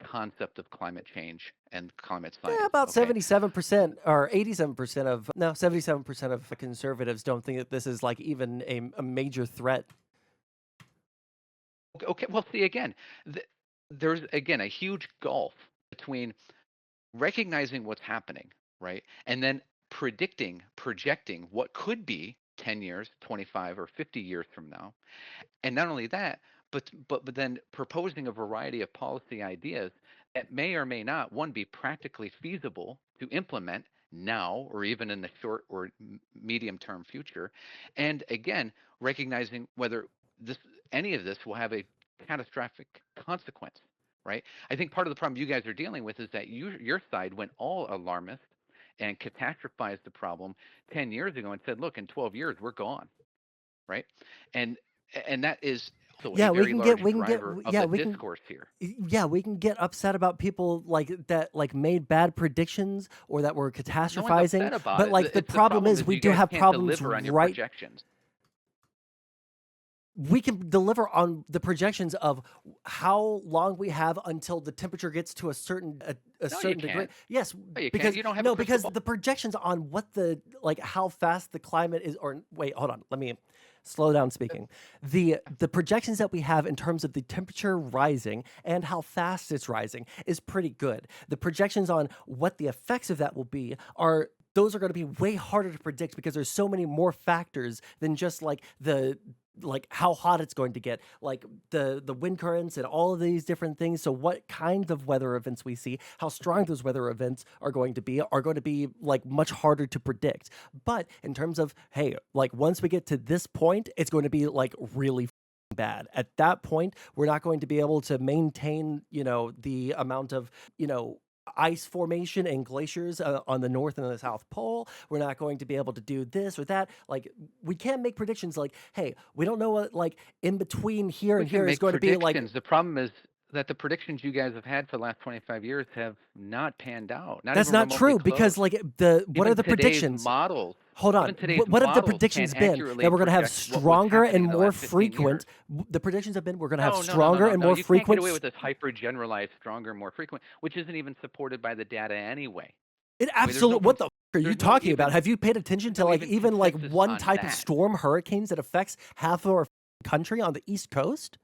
Speaker 1: concept of climate change and climate
Speaker 2: Yeah,
Speaker 1: science.
Speaker 2: about
Speaker 1: Okay.
Speaker 2: 77% or 87% of, no, 77% of conservatives don't think that this is like even a major threat.
Speaker 1: Okay. Well, see again, there's again a huge gulf between recognizing what's happening, right, and then projecting what could be 10 years, 25 or 50 years from now. And not only that, but then proposing a variety of policy ideas that may or may not, one, be practically feasible to implement now or even in the short or medium term future. And again, recognizing whether this any of this will have a catastrophic consequence, right? I think part of the problem you guys are dealing with is that your side went all alarmist and catastrophized the problem 10 years ago and said, look, in 12 years, we're gone, right? And that is also a
Speaker 2: Yeah,
Speaker 1: very large
Speaker 2: we can get,
Speaker 1: driver of
Speaker 2: yeah,
Speaker 1: the discourse here.
Speaker 2: yeah, we can get upset about people like that, like made bad predictions or that were
Speaker 1: No one's
Speaker 2: catastrophizing.
Speaker 1: upset about
Speaker 2: But
Speaker 1: it.
Speaker 2: like the
Speaker 1: It's the
Speaker 2: problem
Speaker 1: problem
Speaker 2: is
Speaker 1: is
Speaker 2: we
Speaker 1: you
Speaker 2: do
Speaker 1: guys
Speaker 2: have
Speaker 1: can't
Speaker 2: problems
Speaker 1: deliver on your
Speaker 2: right.
Speaker 1: projections.
Speaker 2: We can deliver on the projections of how long we have until the temperature gets to a
Speaker 1: No, you
Speaker 2: certain degree.
Speaker 1: can't.
Speaker 2: Yes,
Speaker 1: No, you can't.
Speaker 2: because
Speaker 1: You don't have a
Speaker 2: no,
Speaker 1: crystal
Speaker 2: because
Speaker 1: ball.
Speaker 2: the projections on what the like how fast the climate is, or wait, hold on, let me slow down speaking. The projections that we have in terms of the temperature rising and how fast it's rising is pretty good. The projections on what the effects of that will be are, those are going to be way harder to predict because there's so many more factors than just like the like how hot it's going to get, like the wind currents and all of these different things. So what kinds of weather events we see, how strong those weather events are going to be like much harder to predict. But in terms of, hey, like once we get to this point, it's going to be like really bad. At that point, we're not going to be able to maintain, the amount of, ice formation and glaciers on the North and the South Pole. We're not going to be able to do this or that. Like, we can't make predictions like, hey, we don't know what, like, in between here
Speaker 1: We
Speaker 2: and
Speaker 1: can
Speaker 2: here is
Speaker 1: make
Speaker 2: going to be like.
Speaker 1: predictions. The problem is that the predictions you guys have had for the last 25 years have not panned out, not
Speaker 2: That's
Speaker 1: even
Speaker 2: not
Speaker 1: remotely
Speaker 2: true because,
Speaker 1: close.
Speaker 2: like, what are
Speaker 1: Even
Speaker 2: the
Speaker 1: today's
Speaker 2: predictions?
Speaker 1: models,
Speaker 2: Hold on.
Speaker 1: even today's
Speaker 2: What have the
Speaker 1: models can't
Speaker 2: predictions been?
Speaker 1: accurately
Speaker 2: That we're going to have
Speaker 1: project what was
Speaker 2: stronger and
Speaker 1: happening in the
Speaker 2: more
Speaker 1: last 15
Speaker 2: frequent.
Speaker 1: years.
Speaker 2: The predictions have been we're going to have
Speaker 1: No, no, no, no,
Speaker 2: stronger
Speaker 1: no,
Speaker 2: and
Speaker 1: no.
Speaker 2: more
Speaker 1: You can't get
Speaker 2: frequent.
Speaker 1: away with this hyper generalized, stronger, more frequent, which isn't even supported by the data anyway.
Speaker 2: It
Speaker 1: I mean, there's no
Speaker 2: absolutely. What the are you
Speaker 1: there's no
Speaker 2: talking about?
Speaker 1: even
Speaker 2: Have you paid attention
Speaker 1: there's
Speaker 2: to
Speaker 1: no
Speaker 2: like
Speaker 1: even
Speaker 2: even like
Speaker 1: consensus
Speaker 2: one
Speaker 1: on
Speaker 2: type of
Speaker 1: that.
Speaker 2: storm, hurricanes that affects half of our country on the East Coast?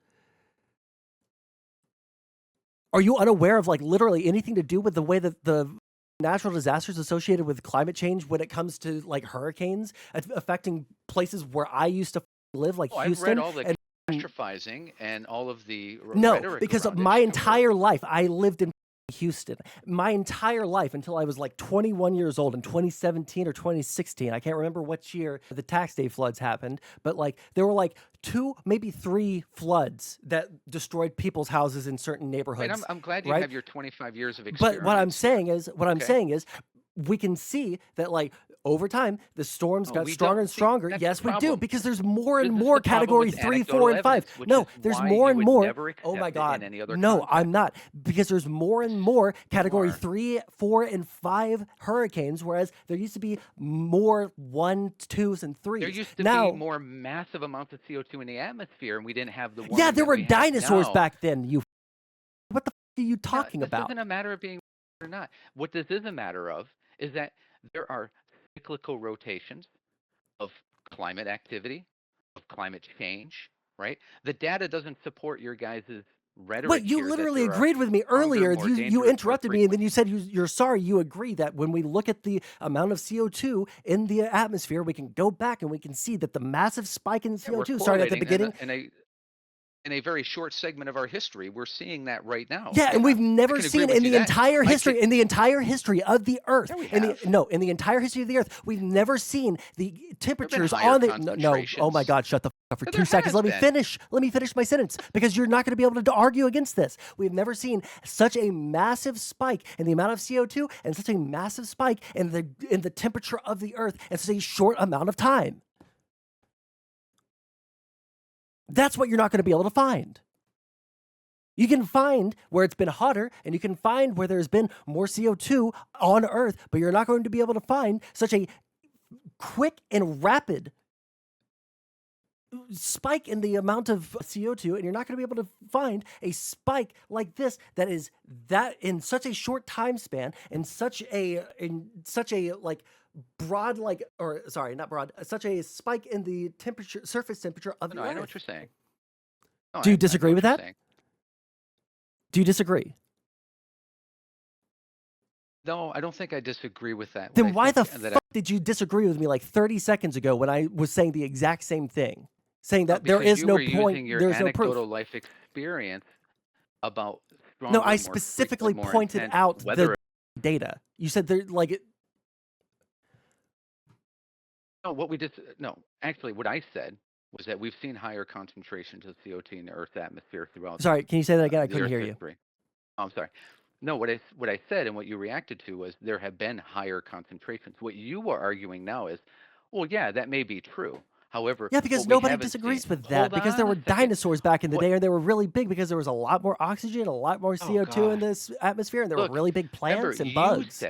Speaker 2: Are you unaware of like literally anything to do with the way that the natural disasters associated with climate change when it comes to like hurricanes affecting places where I used to live, like
Speaker 1: Oh, I've read
Speaker 2: Houston?
Speaker 1: all the
Speaker 2: And
Speaker 1: catastrophizing and all of the
Speaker 2: no,
Speaker 1: rhetoric
Speaker 2: because
Speaker 1: around it.
Speaker 2: my
Speaker 1: Sure.
Speaker 2: entire life I lived in Houston. My entire life until I was like 21 years old in 2017 or 2016. I can't remember which year the tax day floods happened, but like there were like two, maybe three floods that destroyed people's houses in certain
Speaker 1: Wait,
Speaker 2: neighborhoods,
Speaker 1: I'm glad you
Speaker 2: right?
Speaker 1: have your 25 years of
Speaker 2: But what I'm
Speaker 1: experience here.
Speaker 2: saying is,
Speaker 1: Okay.
Speaker 2: we can see that like over time the storms
Speaker 1: Oh,
Speaker 2: got
Speaker 1: we
Speaker 2: stronger
Speaker 1: don't
Speaker 2: and
Speaker 1: see.
Speaker 2: stronger.
Speaker 1: That's the
Speaker 2: Yes, we do,
Speaker 1: problem.
Speaker 2: because there's more and
Speaker 1: This is
Speaker 2: more
Speaker 1: the problem
Speaker 2: category
Speaker 1: with
Speaker 2: 3, 4,
Speaker 1: anecdotal
Speaker 2: and 5.
Speaker 1: evidence, which is
Speaker 2: No, there's
Speaker 1: why
Speaker 2: more
Speaker 1: you
Speaker 2: and
Speaker 1: would
Speaker 2: more.
Speaker 1: never
Speaker 2: Oh my
Speaker 1: accept it in
Speaker 2: God.
Speaker 1: any other
Speaker 2: No, I'm
Speaker 1: context.
Speaker 2: not, because there's more and more
Speaker 1: You
Speaker 2: category
Speaker 1: are.
Speaker 2: 3, 4, and 5 hurricanes, whereas there used to be more 1, 2s, and
Speaker 1: There
Speaker 2: 3s.
Speaker 1: used to be
Speaker 2: Now,
Speaker 1: more massive amounts of CO2 in the atmosphere, and we didn't have the
Speaker 2: yeah,
Speaker 1: warming
Speaker 2: there
Speaker 1: that
Speaker 2: were
Speaker 1: we have
Speaker 2: dinosaurs
Speaker 1: now.
Speaker 2: back then. What the are you
Speaker 1: No,
Speaker 2: talking
Speaker 1: this
Speaker 2: about?
Speaker 1: isn't a matter of being or not. What this is a matter of is that there are cyclical rotations of climate activity, of climate change, right? The data doesn't support your guys'
Speaker 2: Wait,
Speaker 1: rhetoric
Speaker 2: you
Speaker 1: here that
Speaker 2: literally
Speaker 1: there are
Speaker 2: agreed with me
Speaker 1: stronger,
Speaker 2: earlier.
Speaker 1: more
Speaker 2: You
Speaker 1: dangerous, more
Speaker 2: interrupted me, and then
Speaker 1: frequent.
Speaker 2: you said you're sorry. You agree that when we look at the amount of CO2 in the atmosphere, we can go back and we can see that the massive spike in
Speaker 1: Yeah, we're
Speaker 2: CO2 started at the
Speaker 1: correlating
Speaker 2: beginning.
Speaker 1: in a very short segment of our history. We're seeing that right now.
Speaker 2: Yeah, and
Speaker 1: Yeah,
Speaker 2: we've
Speaker 1: I
Speaker 2: never
Speaker 1: can agree
Speaker 2: seen
Speaker 1: with you that. I can.
Speaker 2: in the entire history of the Earth,
Speaker 1: Yeah, we have.
Speaker 2: in the entire history of the Earth, we've never seen the
Speaker 1: There have been
Speaker 2: temperatures
Speaker 1: higher
Speaker 2: on the no. Oh my
Speaker 1: concentrations.
Speaker 2: God, shut the up for
Speaker 1: Yeah,
Speaker 2: two
Speaker 1: there
Speaker 2: seconds.
Speaker 1: has been.
Speaker 2: Let me finish my sentence because you're not going to be able to argue against this. We've never seen such a massive spike in the amount of CO2 and such a massive spike in the temperature of the Earth in such a short amount of time. That's what you're not going to be able to find. You can find where it's been hotter and you can find where there's been more CO2 on Earth, but you're not going to be able to find such a quick and rapid spike in the amount of CO2, and you're not going to be able to find a spike like this that is that in such a short time span, in such a like broad, like, or sorry, not broad, such a spike in the temperature, surface temperature of
Speaker 1: No,
Speaker 2: the
Speaker 1: I know what
Speaker 2: Earth.
Speaker 1: you're saying. No,
Speaker 2: Do you
Speaker 1: I know
Speaker 2: disagree
Speaker 1: what
Speaker 2: with
Speaker 1: you're
Speaker 2: that?
Speaker 1: saying.
Speaker 2: Do you disagree?
Speaker 1: No, I don't think I disagree with that. What I
Speaker 2: Then why the
Speaker 1: think that
Speaker 2: fuck did you disagree with me like 30 seconds ago when I was saying the exact same thing? Saying that there
Speaker 1: because
Speaker 2: is
Speaker 1: you
Speaker 2: no
Speaker 1: were
Speaker 2: point,
Speaker 1: using your
Speaker 2: there's no proof.
Speaker 1: anecdotal life experience about
Speaker 2: No, I
Speaker 1: stronger, more frequent,
Speaker 2: specifically
Speaker 1: more
Speaker 2: pointed
Speaker 1: intense
Speaker 2: out the
Speaker 1: weather.
Speaker 2: data. You said there, like,
Speaker 1: No, no, actually, what I said was that we've seen higher concentrations of CO2 in the Earth's atmosphere throughout
Speaker 2: sorry, can you say that again? I
Speaker 1: the
Speaker 2: couldn't
Speaker 1: Earth's
Speaker 2: hear you.
Speaker 1: history. Oh, I'm sorry. No, what I said and what you reacted to was there have been higher concentrations. What you are arguing now is, well, yeah, that may be true. However,
Speaker 2: Yeah,
Speaker 1: what
Speaker 2: because
Speaker 1: we
Speaker 2: nobody
Speaker 1: haven't seen.
Speaker 2: disagrees with that.
Speaker 1: Hold
Speaker 2: Because there
Speaker 1: on
Speaker 2: were
Speaker 1: a second.
Speaker 2: dinosaurs back in the
Speaker 1: What?
Speaker 2: day, and they were really big because there was a lot more oxygen, a lot more
Speaker 1: Oh
Speaker 2: CO2 in
Speaker 1: God.
Speaker 2: this atmosphere, and there were
Speaker 1: Look,
Speaker 2: really big
Speaker 1: remember
Speaker 2: plants and bugs.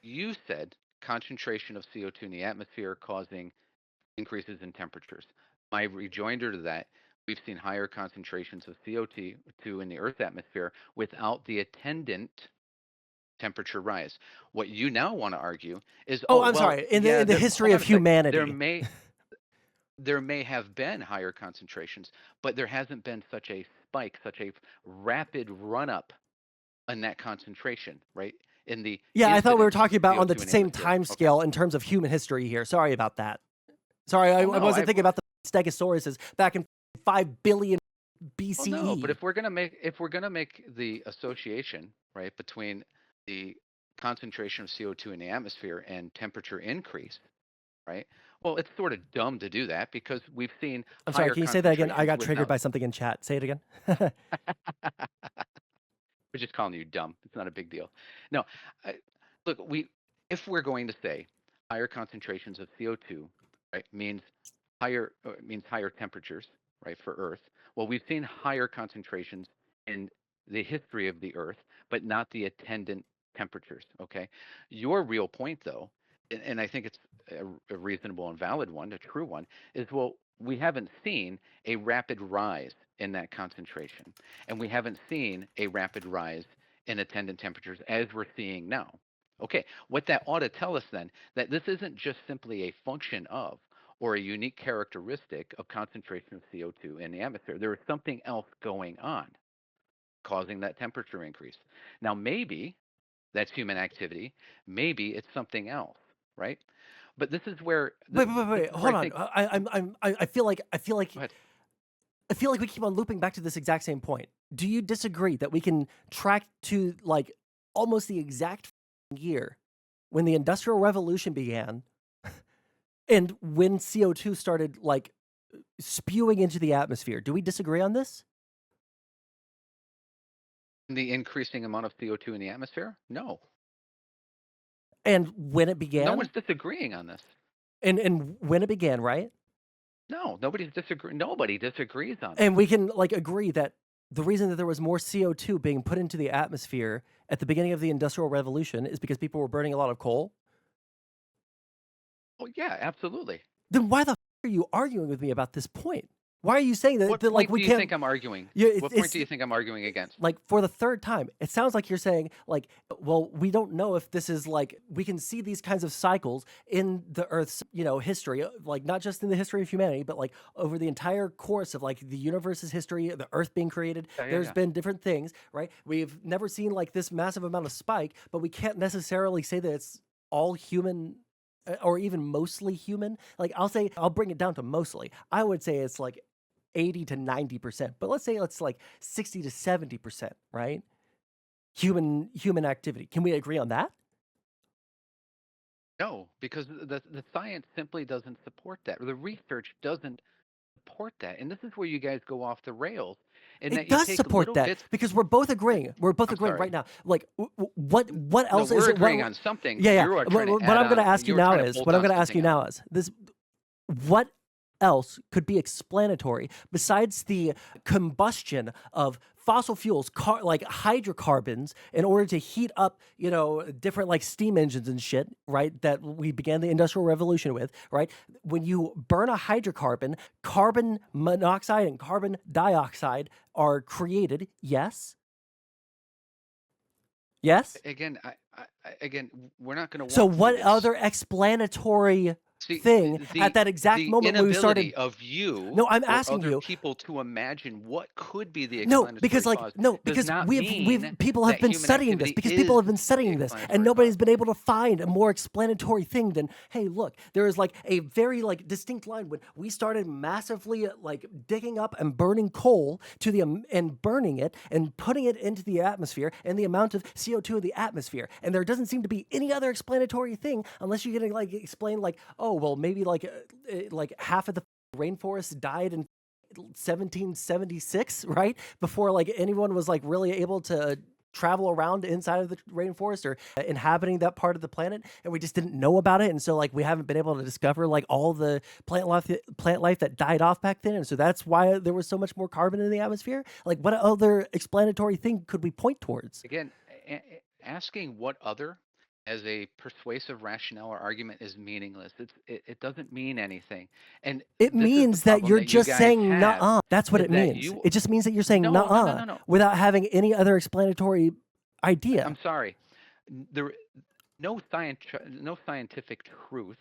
Speaker 1: you said concentration of CO2 in the atmosphere causing increases in temperatures. My rejoinder to that, we've seen higher concentrations of CO2 in the Earth's atmosphere without the attendant temperature rise. What you now want to argue is,
Speaker 2: Oh,
Speaker 1: oh,
Speaker 2: I'm
Speaker 1: well,
Speaker 2: sorry.
Speaker 1: yeah,
Speaker 2: In the
Speaker 1: there,
Speaker 2: history
Speaker 1: hold
Speaker 2: of
Speaker 1: on a sec.
Speaker 2: humanity.
Speaker 1: There may have been higher concentrations, but there hasn't been such a spike, such a rapid run up in that concentration, right? In the
Speaker 2: Yeah, I thought we were
Speaker 1: incidence
Speaker 2: talking
Speaker 1: of
Speaker 2: about on the
Speaker 1: CO2 in the
Speaker 2: same
Speaker 1: atmosphere.
Speaker 2: time
Speaker 1: Okay.
Speaker 2: scale in terms of human history here. Sorry about that. Sorry,
Speaker 1: Well,
Speaker 2: I
Speaker 1: no,
Speaker 2: wasn't thinking about the Stegosauruses back in 5 billion
Speaker 1: well, no, but
Speaker 2: BCE.
Speaker 1: if we're gonna make the association, right, between the concentration of CO2 in the atmosphere and temperature increase, right? Well, it's sort of dumb to do that because we've seen
Speaker 2: I'm sorry,
Speaker 1: higher
Speaker 2: can you say that again? I
Speaker 1: concentrations
Speaker 2: got triggered
Speaker 1: without.
Speaker 2: by something in chat. Say it again.
Speaker 1: We're just calling you dumb. It's not a big deal. No, I, look, if we're going to say higher concentrations of CO2, right, means higher temperatures, right, for Earth. Well, we've seen higher concentrations in the history of the Earth, but not the attendant temperatures. Okay, your real point, though, and I think it's a reasonable and valid one, a true one, is well, we haven't seen a rapid rise in that concentration, and we haven't seen a rapid rise in attendant temperatures as we're seeing now. Okay, what that ought to tell us then that this isn't just simply a function of or a unique characteristic of concentration of CO2 in the atmosphere. There is something else going on causing that temperature increase. Now, maybe that's human activity. Maybe it's something else, right? But this
Speaker 2: Wait.
Speaker 1: is where
Speaker 2: Hold
Speaker 1: I
Speaker 2: on.
Speaker 1: think.
Speaker 2: I feel like
Speaker 1: Go ahead.
Speaker 2: we keep on looping back to this exact same point. Do you disagree that we can track to like almost the exact year when the Industrial Revolution began and when CO2 started like spewing into the atmosphere? Do we disagree on this?
Speaker 1: The increasing amount of CO2 in the atmosphere? No,
Speaker 2: And when it
Speaker 1: no
Speaker 2: began?
Speaker 1: one's disagreeing on this.
Speaker 2: And when it began, right?
Speaker 1: No, nobody's disagree. Nobody disagrees on this.
Speaker 2: And we can like agree that the reason that there was more CO2 being put into the atmosphere at the beginning of the Industrial Revolution is because people were burning a lot of coal.
Speaker 1: Oh yeah, absolutely.
Speaker 2: Then why the are you arguing with me about this point? Why are you saying
Speaker 1: What
Speaker 2: that like
Speaker 1: point
Speaker 2: we
Speaker 1: do you
Speaker 2: can't?
Speaker 1: think I'm arguing?
Speaker 2: Yeah,
Speaker 1: What point do you think I'm arguing against?
Speaker 2: like for the third time. It sounds like you're saying like, well, we don't know if this is like we can see these kinds of cycles in the Earth's history, like not just in the history of humanity, but like over the entire course of like the universe's history, the Earth being created.
Speaker 1: Yeah, yeah,
Speaker 2: There's
Speaker 1: yeah.
Speaker 2: been different things, right? We've never seen like this massive amount of spike, but we can't necessarily say that it's all human or even mostly human. Like I'll bring it down to mostly. I would say it's like 80 to 90%, but let's say it's like 60 to 70%, right? Human activity. Can we agree on that?
Speaker 1: No, because the science simply doesn't support that. Or the research doesn't support that. And this is where you guys go off the rails in that
Speaker 2: It
Speaker 1: you
Speaker 2: does
Speaker 1: take
Speaker 2: support
Speaker 1: little
Speaker 2: that
Speaker 1: bits.
Speaker 2: because we're both agreeing. We're both
Speaker 1: I'm
Speaker 2: agreeing right
Speaker 1: sorry.
Speaker 2: now. Like what
Speaker 1: No,
Speaker 2: else is
Speaker 1: we're
Speaker 2: it?
Speaker 1: agreeing on something.
Speaker 2: Yeah, yeah.
Speaker 1: You are trying to
Speaker 2: What
Speaker 1: add
Speaker 2: I'm going to
Speaker 1: on.
Speaker 2: ask you
Speaker 1: You are
Speaker 2: now
Speaker 1: trying to
Speaker 2: is
Speaker 1: bolt
Speaker 2: what I'm
Speaker 1: on
Speaker 2: going to ask
Speaker 1: something
Speaker 2: you
Speaker 1: else.
Speaker 2: now is this: what else could be explanatory besides the combustion of fossil fuels, like hydrocarbons, in order to heat up, different like steam engines and shit, right? That we began the Industrial Revolution with, right? When you burn a hydrocarbon, carbon monoxide and carbon dioxide are created. Yes. Yes.
Speaker 1: Again, again, we're not going to
Speaker 2: So
Speaker 1: walk through
Speaker 2: what
Speaker 1: this.
Speaker 2: other explanatory
Speaker 1: See,
Speaker 2: thing at that exact
Speaker 1: the
Speaker 2: moment when we started?
Speaker 1: inability of you
Speaker 2: No, I'm
Speaker 1: or
Speaker 2: asking
Speaker 1: other
Speaker 2: you.
Speaker 1: people to imagine what could be the
Speaker 2: No, because
Speaker 1: explanatory
Speaker 2: like
Speaker 1: cause
Speaker 2: no,
Speaker 1: does
Speaker 2: because
Speaker 1: not
Speaker 2: we've
Speaker 1: mean
Speaker 2: people have
Speaker 1: that
Speaker 2: been
Speaker 1: human
Speaker 2: studying this
Speaker 1: activity
Speaker 2: because people
Speaker 1: is
Speaker 2: have been
Speaker 1: the
Speaker 2: studying this and
Speaker 1: explanatory
Speaker 2: nobody's
Speaker 1: cause.
Speaker 2: been able to find a more explanatory thing than, hey, look, there is like a very like distinct line when we started massively like digging up and burning coal to the and burning it and putting it into the atmosphere and the amount of CO2 in the atmosphere, and there doesn't seem to be any other explanatory thing unless you're gonna like explain like, oh well, maybe like half of the rainforest died in 1776, right? Before like anyone was like really able to travel around inside of the rainforest or inhabiting that part of the planet, and we just didn't know about it, and so like we haven't been able to discover like all the plant life that died off back then, and so that's why there was so much more carbon in the atmosphere. Like what other explanatory thing could we point towards?
Speaker 1: Again, asking what other as a persuasive rationale or argument is meaningless. It doesn't mean anything. And
Speaker 2: It
Speaker 1: this is the
Speaker 2: means that
Speaker 1: problem
Speaker 2: you're
Speaker 1: that you
Speaker 2: just
Speaker 1: guys
Speaker 2: saying
Speaker 1: have
Speaker 2: "nuh-uh." That's what
Speaker 1: is
Speaker 2: it
Speaker 1: that
Speaker 2: means.
Speaker 1: you
Speaker 2: It just means that you're saying
Speaker 1: no, no, no,
Speaker 2: "nuh-uh"
Speaker 1: no, no.
Speaker 2: without having any other explanatory idea.
Speaker 1: I'm sorry. There no scientific truth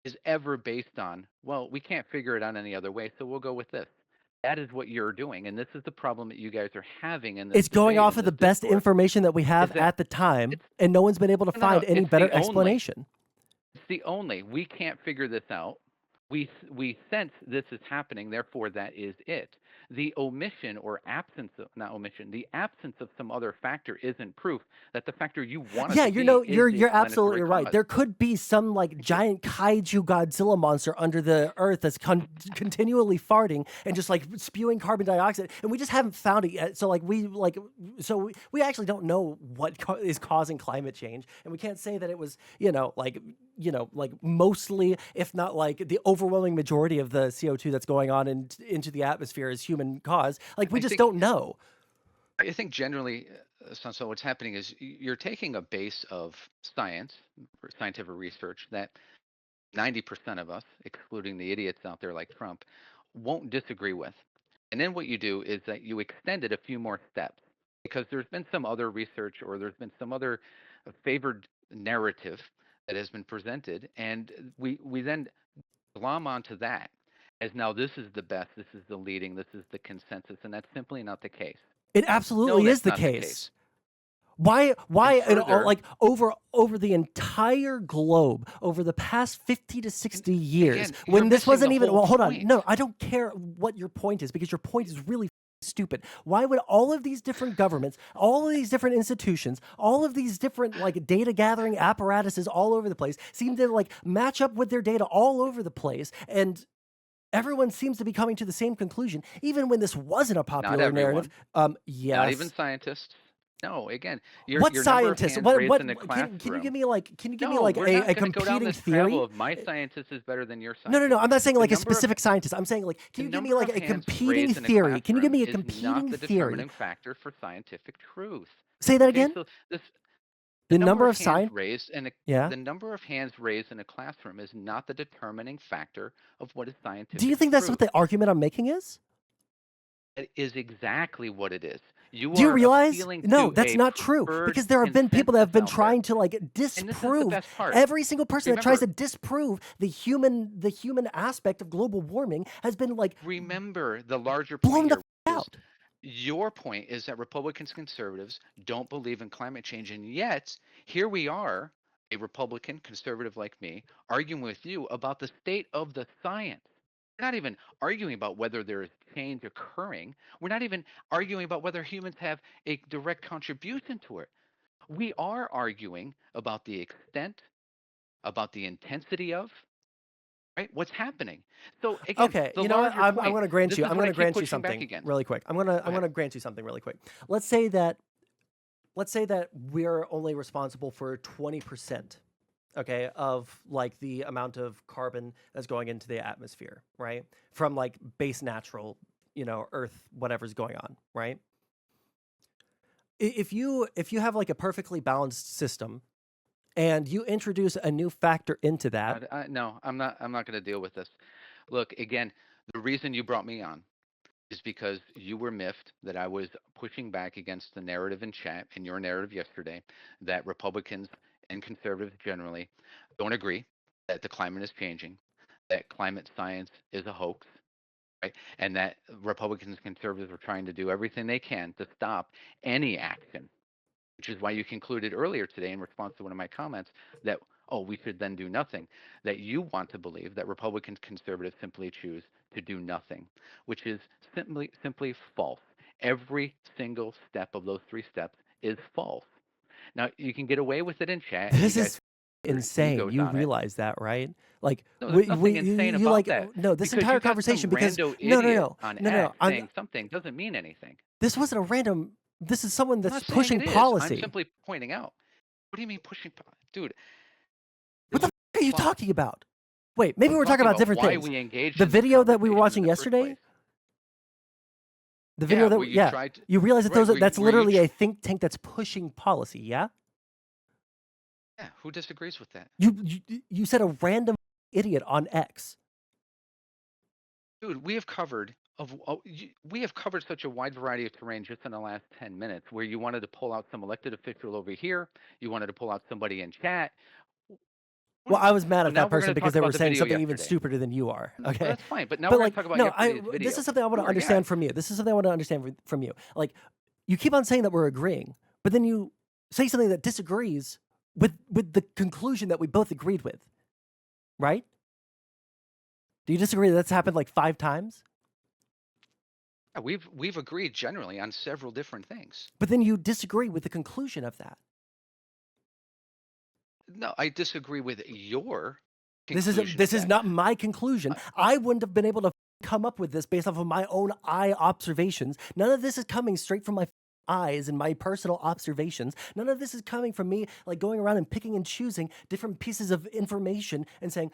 Speaker 1: is ever based on, well, we can't figure it out any other way, so we'll go with this. That is what you're doing, and this is the problem that you guys are having in this
Speaker 2: It's going
Speaker 1: debate,
Speaker 2: off
Speaker 1: in
Speaker 2: of the
Speaker 1: this
Speaker 2: best
Speaker 1: discourse,
Speaker 2: information that we
Speaker 1: is
Speaker 2: have
Speaker 1: that
Speaker 2: at the time,
Speaker 1: it's
Speaker 2: and no one's been able to
Speaker 1: no, no, no,
Speaker 2: find any
Speaker 1: it's
Speaker 2: better
Speaker 1: the only.
Speaker 2: explanation.
Speaker 1: It's the only. We can't figure this out. We sense this is happening, therefore that is it. The omission or absence of not omission, the absence of some other factor isn't proof that the factor you want it
Speaker 2: Yeah,
Speaker 1: to be is
Speaker 2: you're
Speaker 1: the
Speaker 2: you're absolutely
Speaker 1: explanatory
Speaker 2: right.
Speaker 1: cause.
Speaker 2: There could be some like
Speaker 1: It,
Speaker 2: giant kaiju Godzilla monster under the earth that's continually farting and just like spewing carbon dioxide, and we just haven't found it yet. So we actually don't know what is causing climate change, and we can't say that it was like mostly, if not like the overwhelming majority of the CO2 that's going on into the atmosphere is human cause. Like we
Speaker 1: I
Speaker 2: just
Speaker 1: think
Speaker 2: don't know.
Speaker 1: I think generally, so what's happening is you're taking a base of science, or scientific research that 90% of us, excluding the idiots out there like Trump, won't disagree with. And then what you do is that you extend it a few more steps because there's been some other research or there's been some other favored narrative that has been presented. And we then glom onto that as now this is the best, this is the leading, this is the consensus. And that's simply not the case.
Speaker 2: It
Speaker 1: No,
Speaker 2: absolutely is
Speaker 1: that's
Speaker 2: the
Speaker 1: not the
Speaker 2: case.
Speaker 1: case.
Speaker 2: Why
Speaker 1: And
Speaker 2: in all,
Speaker 1: further,
Speaker 2: like over the entire globe over the past 50 to
Speaker 1: and
Speaker 2: 60 years
Speaker 1: again, you're
Speaker 2: when this
Speaker 1: missing the
Speaker 2: wasn't even,
Speaker 1: whole
Speaker 2: well, hold on,
Speaker 1: point.
Speaker 2: no, I don't care what your point is because your point is really stupid. Why would all of these different governments, all of these different institutions, all of these different like data gathering apparatuses all over the place seem to like match up with their data all over the place, and everyone seems to be coming to the same conclusion even when this wasn't a
Speaker 1: Not
Speaker 2: popular narrative?
Speaker 1: everyone. Not even
Speaker 2: Yes.
Speaker 1: scientists. No, again,
Speaker 2: What
Speaker 1: your number of
Speaker 2: scientists?
Speaker 1: hands raised
Speaker 2: What
Speaker 1: in a
Speaker 2: can you give
Speaker 1: classroom.
Speaker 2: me like
Speaker 1: No, we're
Speaker 2: a
Speaker 1: not going to go down
Speaker 2: competing
Speaker 1: this travel
Speaker 2: theory?
Speaker 1: of my scientist is better than your
Speaker 2: No, no, no.
Speaker 1: scientist.
Speaker 2: I'm not saying
Speaker 1: The
Speaker 2: like a
Speaker 1: number of
Speaker 2: specific scientist. I'm saying like,
Speaker 1: the
Speaker 2: can you give me
Speaker 1: number
Speaker 2: like
Speaker 1: of
Speaker 2: a
Speaker 1: hands
Speaker 2: competing
Speaker 1: raised in a
Speaker 2: theory? Can you give
Speaker 1: classroom
Speaker 2: me a
Speaker 1: is not
Speaker 2: competing
Speaker 1: the
Speaker 2: theory?
Speaker 1: determining factor for scientific truth.
Speaker 2: Say that
Speaker 1: Okay,
Speaker 2: again.
Speaker 1: so this the
Speaker 2: The
Speaker 1: number
Speaker 2: number
Speaker 1: of
Speaker 2: of
Speaker 1: hands
Speaker 2: science.
Speaker 1: raised in a
Speaker 2: Yeah.
Speaker 1: the number of hands raised in a classroom is not the determining factor of what is
Speaker 2: Do you
Speaker 1: scientific
Speaker 2: think that's what
Speaker 1: truth.
Speaker 2: the argument I'm making is?
Speaker 1: It is exactly what it is. You
Speaker 2: Do you
Speaker 1: are
Speaker 2: realize?
Speaker 1: appealing
Speaker 2: No,
Speaker 1: to
Speaker 2: that's
Speaker 1: a
Speaker 2: not true
Speaker 1: preferred
Speaker 2: because there have been people that
Speaker 1: consensus
Speaker 2: have been
Speaker 1: out there.
Speaker 2: trying to like
Speaker 1: And this is the
Speaker 2: disprove
Speaker 1: best part.
Speaker 2: every single person that tries to
Speaker 1: Remember,
Speaker 2: disprove the human aspect of global warming has been like
Speaker 1: remember the larger point
Speaker 2: blown the
Speaker 1: here is
Speaker 2: out.
Speaker 1: your point is that Republicans, conservatives don't believe in climate change. And yet, here we are, a Republican, conservative like me, arguing with you about the state of the science. We're not even arguing about whether there is change occurring. We're not even arguing about whether humans have a direct contribution to it. We are arguing about the extent, about the intensity of, right? What's happening? So again,
Speaker 2: Okay,
Speaker 1: the
Speaker 2: you know what?
Speaker 1: larger
Speaker 2: I'm
Speaker 1: point.
Speaker 2: going to grant
Speaker 1: This
Speaker 2: you.
Speaker 1: is
Speaker 2: I'm
Speaker 1: what
Speaker 2: going
Speaker 1: I
Speaker 2: to
Speaker 1: keep
Speaker 2: grant you
Speaker 1: pushing back
Speaker 2: something
Speaker 1: against.
Speaker 2: really quick.
Speaker 1: Go
Speaker 2: I'm going
Speaker 1: ahead.
Speaker 2: to grant you something really quick. Let's say that we're only responsible for 20% okay, of like the amount of carbon that's going into the atmosphere, right? From like base natural, Earth, whatever's going on, right? If you have like a perfectly balanced system and you introduce a new factor into that.
Speaker 1: No, I'm not going to deal with this. Look, again, the reason you brought me on is because you were miffed that I was pushing back against the narrative in chat and your narrative yesterday that Republicans and conservatives generally don't agree that the climate is changing, that climate science is a hoax, right? And that Republicans and conservatives are trying to do everything they can to stop any action, which is why you concluded earlier today in response to one of my comments that, oh, we should then do nothing, that you want to believe that Republicans, conservatives simply choose to do nothing, which is simply false. Every single step of those three steps is false. Now, you can get away with it in chat, and you
Speaker 2: This
Speaker 1: guys
Speaker 2: is
Speaker 1: your
Speaker 2: insane.
Speaker 1: egos
Speaker 2: You
Speaker 1: on it.
Speaker 2: realize that, right? Like
Speaker 1: No, there's
Speaker 2: we
Speaker 1: nothing
Speaker 2: you,
Speaker 1: insane
Speaker 2: you
Speaker 1: about
Speaker 2: like
Speaker 1: that.
Speaker 2: no, this
Speaker 1: Because you
Speaker 2: entire
Speaker 1: got
Speaker 2: conversation
Speaker 1: some
Speaker 2: because
Speaker 1: rando
Speaker 2: no, no,
Speaker 1: idiot
Speaker 2: no,
Speaker 1: on
Speaker 2: no, no,
Speaker 1: X
Speaker 2: no.
Speaker 1: saying something doesn't mean anything.
Speaker 2: This wasn't a random. This is someone
Speaker 1: I'm
Speaker 2: that's
Speaker 1: not saying
Speaker 2: pushing
Speaker 1: it is. I'm
Speaker 2: policy.
Speaker 1: simply pointing out. What do you mean pushing? Dude,
Speaker 2: What the
Speaker 1: who
Speaker 2: are you
Speaker 1: fuck?
Speaker 2: talking about? Wait, maybe
Speaker 1: I'm
Speaker 2: we're talking
Speaker 1: talking
Speaker 2: about
Speaker 1: about
Speaker 2: different
Speaker 1: why
Speaker 2: things.
Speaker 1: we engaged
Speaker 2: The
Speaker 1: in this
Speaker 2: video that we were
Speaker 1: conversation in
Speaker 2: watching
Speaker 1: the first
Speaker 2: yesterday,
Speaker 1: place.
Speaker 2: the video
Speaker 1: Yeah,
Speaker 2: that
Speaker 1: where you
Speaker 2: yeah,
Speaker 1: tried to,
Speaker 2: you realize that
Speaker 1: right,
Speaker 2: that's
Speaker 1: where you,
Speaker 2: literally a think tank that's pushing policy. Yeah,
Speaker 1: yeah, who disagrees with that?
Speaker 2: you said a random idiot on X.
Speaker 1: Dude, we have covered we have covered such a wide variety of terrain just in the last 10 minutes where you wanted to pull out some elected official over here, you wanted to pull out somebody in chat.
Speaker 2: Well, I was mad
Speaker 1: So
Speaker 2: at
Speaker 1: now
Speaker 2: that
Speaker 1: we're going
Speaker 2: person
Speaker 1: to
Speaker 2: because
Speaker 1: talk
Speaker 2: they were
Speaker 1: about the
Speaker 2: saying
Speaker 1: video
Speaker 2: something even
Speaker 1: yesterday.
Speaker 2: stupider than you are.
Speaker 1: Well,
Speaker 2: Okay,
Speaker 1: that's fine, but now
Speaker 2: but
Speaker 1: we're going to
Speaker 2: like
Speaker 1: talk about
Speaker 2: no,
Speaker 1: yesterday's video.
Speaker 2: this is something I want to
Speaker 1: Sure,
Speaker 2: understand
Speaker 1: yeah.
Speaker 2: from you. This is something I want to understand from you. Like, you keep on saying that we're agreeing, but then you say something that disagrees with the conclusion that we both agreed with, right? Do you disagree that that's happened like 5 times?
Speaker 1: Yeah, we've agreed generally on several different things.
Speaker 2: But then you disagree with the conclusion of that.
Speaker 1: No, I disagree with your
Speaker 2: This is
Speaker 1: conclusion of
Speaker 2: this is
Speaker 1: that.
Speaker 2: not my conclusion. I wouldn't have been able to come up with this based off of my own eye observations. None of this is coming straight from my eyes and my personal observations. None of this is coming from me like going around and picking and choosing different pieces of information and saying,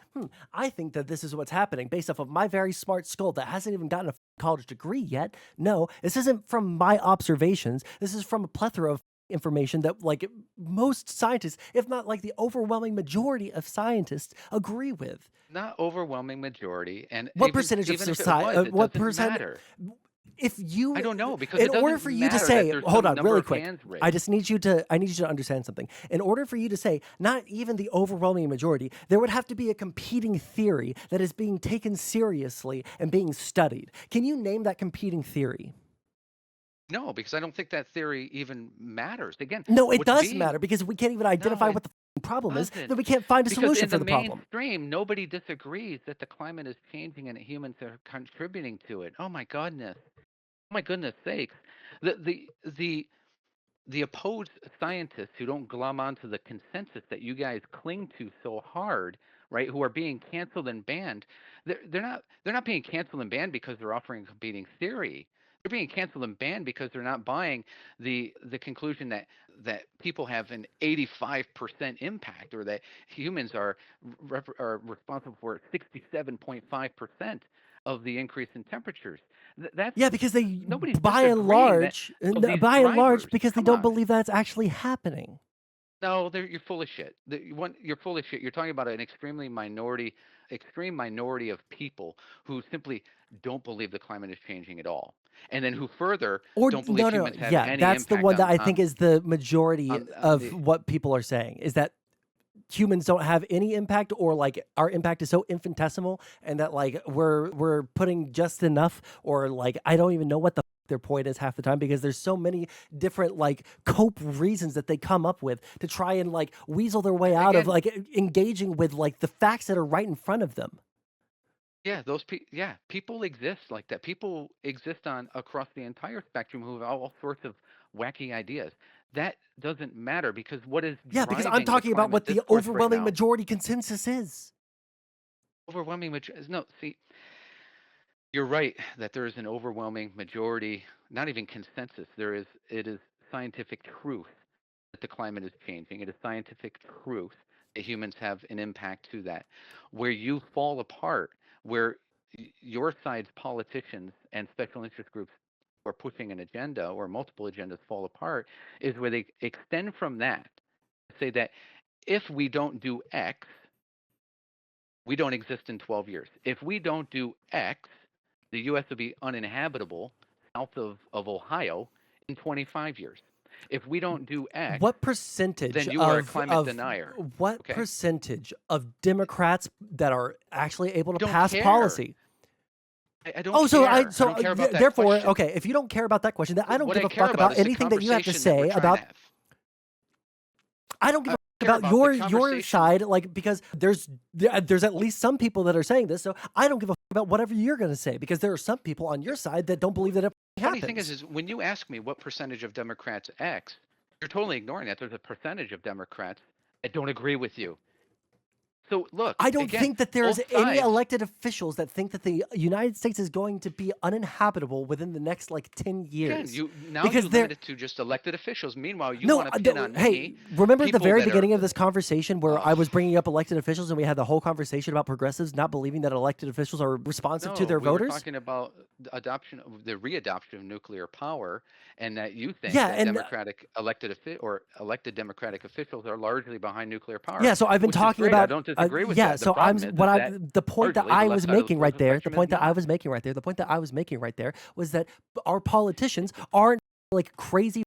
Speaker 2: I think that this is what's happening based off of my very smart skull that hasn't even gotten a college degree yet. No, this isn't from my observations. This is from a plethora of information that like most scientists, if not like the overwhelming majority of scientists, agree with.
Speaker 1: Not overwhelming majority, and
Speaker 2: What percentage of
Speaker 1: even if it was,
Speaker 2: society,
Speaker 1: it
Speaker 2: what
Speaker 1: doesn't
Speaker 2: percent,
Speaker 1: matter.
Speaker 2: if you,
Speaker 1: I don't know because
Speaker 2: in
Speaker 1: it
Speaker 2: order
Speaker 1: doesn't
Speaker 2: for you to
Speaker 1: matter that
Speaker 2: say,
Speaker 1: there's
Speaker 2: hold
Speaker 1: some
Speaker 2: on
Speaker 1: number
Speaker 2: really
Speaker 1: of
Speaker 2: quick,
Speaker 1: hands
Speaker 2: I
Speaker 1: raised.
Speaker 2: just need you to understand something. In order for you to say not even the overwhelming majority, there would have to be a competing theory that is being taken seriously and being studied. Can you name that competing theory?
Speaker 1: No, because I don't think that theory even matters. Again,
Speaker 2: No, it
Speaker 1: what's
Speaker 2: does
Speaker 1: being
Speaker 2: matter because if we can't even
Speaker 1: no,
Speaker 2: identify
Speaker 1: it
Speaker 2: what the problem is, then
Speaker 1: doesn't.
Speaker 2: we can't find a
Speaker 1: Because
Speaker 2: solution
Speaker 1: in
Speaker 2: for
Speaker 1: the
Speaker 2: the problem.
Speaker 1: mainstream, nobody disagrees that the climate is changing and that humans are contributing to it. Oh my goodness. Oh my goodness sakes. The the the the opposed scientists who don't glom onto the consensus that you guys cling to so hard, right? Who are being canceled and banned, they're not being canceled and banned because they're offering a competing theory. They're being canceled and banned because they're not buying the conclusion that people have an 85% impact or that humans are responsible for 67.5% of the increase in temperatures. That's
Speaker 2: Yeah, because they,
Speaker 1: nobody's disagreeing that of these
Speaker 2: by and large,
Speaker 1: drivers.
Speaker 2: because they
Speaker 1: Come
Speaker 2: don't
Speaker 1: on.
Speaker 2: believe that's actually happening.
Speaker 1: No, you're full of shit. You're full of shit. You're talking about an extreme minority of people who simply don't believe the climate is changing at all, and then who further
Speaker 2: Or
Speaker 1: don't believe
Speaker 2: no, no, no.
Speaker 1: humans have
Speaker 2: Yeah,
Speaker 1: any
Speaker 2: that's the
Speaker 1: impact
Speaker 2: one that
Speaker 1: on
Speaker 2: I think is the majority of
Speaker 1: the.
Speaker 2: what people are saying is that humans don't have any impact or like our impact is so infinitesimal and that like we're putting just enough or like I don't even know what the their point is half the time because there's so many different like cope reasons that they come up with to try and like weasel their way out of
Speaker 1: Again,
Speaker 2: like engaging with like the facts that are right in front of them.
Speaker 1: yeah, people exist like that. People exist on across the entire spectrum who have all sorts of wacky ideas. That doesn't matter because what is
Speaker 2: Yeah, because I'm
Speaker 1: driving the
Speaker 2: talking about
Speaker 1: climate
Speaker 2: what the
Speaker 1: discourse right
Speaker 2: overwhelming
Speaker 1: now?
Speaker 2: majority consensus is.
Speaker 1: Overwhelming majority. No, see, you're right that there is an overwhelming majority, not even consensus. It is scientific truth that the climate is changing. It is scientific truth humans have an impact to that. Where you fall apart, where your side's politicians and special interest groups who are pushing an agenda or multiple agendas fall apart, is where they extend from that, say that if we don't do X, we don't exist in 12 years. If we don't do X, the U.S. will be uninhabitable south of Ohio in 25 years. If we don't do X,
Speaker 2: What percentage
Speaker 1: then you are a climate denier.
Speaker 2: what
Speaker 1: Okay?
Speaker 2: percentage of Democrats that are actually able to
Speaker 1: Don't
Speaker 2: pass
Speaker 1: care.
Speaker 2: policy?
Speaker 1: I don't
Speaker 2: Oh,
Speaker 1: care.
Speaker 2: I
Speaker 1: I don't care about that
Speaker 2: therefore,
Speaker 1: question.
Speaker 2: okay, if you don't care about that question, then I don't
Speaker 1: What
Speaker 2: give
Speaker 1: I
Speaker 2: a
Speaker 1: care
Speaker 2: fuck
Speaker 1: about
Speaker 2: about
Speaker 1: is the
Speaker 2: anything that you have to
Speaker 1: conversation that we're
Speaker 2: say
Speaker 1: trying to
Speaker 2: about.
Speaker 1: have.
Speaker 2: I don't give
Speaker 1: I
Speaker 2: a fuck
Speaker 1: care
Speaker 2: about
Speaker 1: about the
Speaker 2: your
Speaker 1: conversation.
Speaker 2: side, like, because there's at least some people that are saying this, so I don't give a fuck about whatever you're going to say, because there are some people on your side that don't believe that it
Speaker 1: Funny thing
Speaker 2: happens.
Speaker 1: is when you ask me what percentage of Democrats X, you're totally ignoring that there's a percentage of Democrats that don't agree with you. So look,
Speaker 2: I don't
Speaker 1: again,
Speaker 2: think that there's
Speaker 1: both
Speaker 2: any
Speaker 1: sides.
Speaker 2: elected officials that think that the United States is going to be uninhabitable within the next like 10
Speaker 1: Again,
Speaker 2: years.
Speaker 1: you
Speaker 2: Because
Speaker 1: limit
Speaker 2: they're
Speaker 1: it to just elected officials. Meanwhile, you
Speaker 2: no,
Speaker 1: want to pin on
Speaker 2: hey,
Speaker 1: me
Speaker 2: remember at the
Speaker 1: people
Speaker 2: very
Speaker 1: that are.
Speaker 2: beginning of this conversation where I
Speaker 1: Oh,
Speaker 2: was bringing up elected officials and we had the whole conversation about progressives not believing that elected officials are responsive to
Speaker 1: no,
Speaker 2: their
Speaker 1: we were
Speaker 2: voters?
Speaker 1: talking about the readoption of nuclear power, and that you think
Speaker 2: Yeah,
Speaker 1: that
Speaker 2: and
Speaker 1: elected Democratic officials are largely behind nuclear power,
Speaker 2: yeah, so I've been
Speaker 1: which is
Speaker 2: talking
Speaker 1: great. I
Speaker 2: about
Speaker 1: don't disagree with
Speaker 2: yeah,
Speaker 1: that. The
Speaker 2: so I'm
Speaker 1: problem is
Speaker 2: what I
Speaker 1: that
Speaker 2: the point that
Speaker 1: largely the
Speaker 2: I
Speaker 1: left
Speaker 2: was
Speaker 1: side of the
Speaker 2: making right
Speaker 1: political
Speaker 2: there,
Speaker 1: spectrum is not.
Speaker 2: the point that I was making right there was that our politicians aren't like crazy,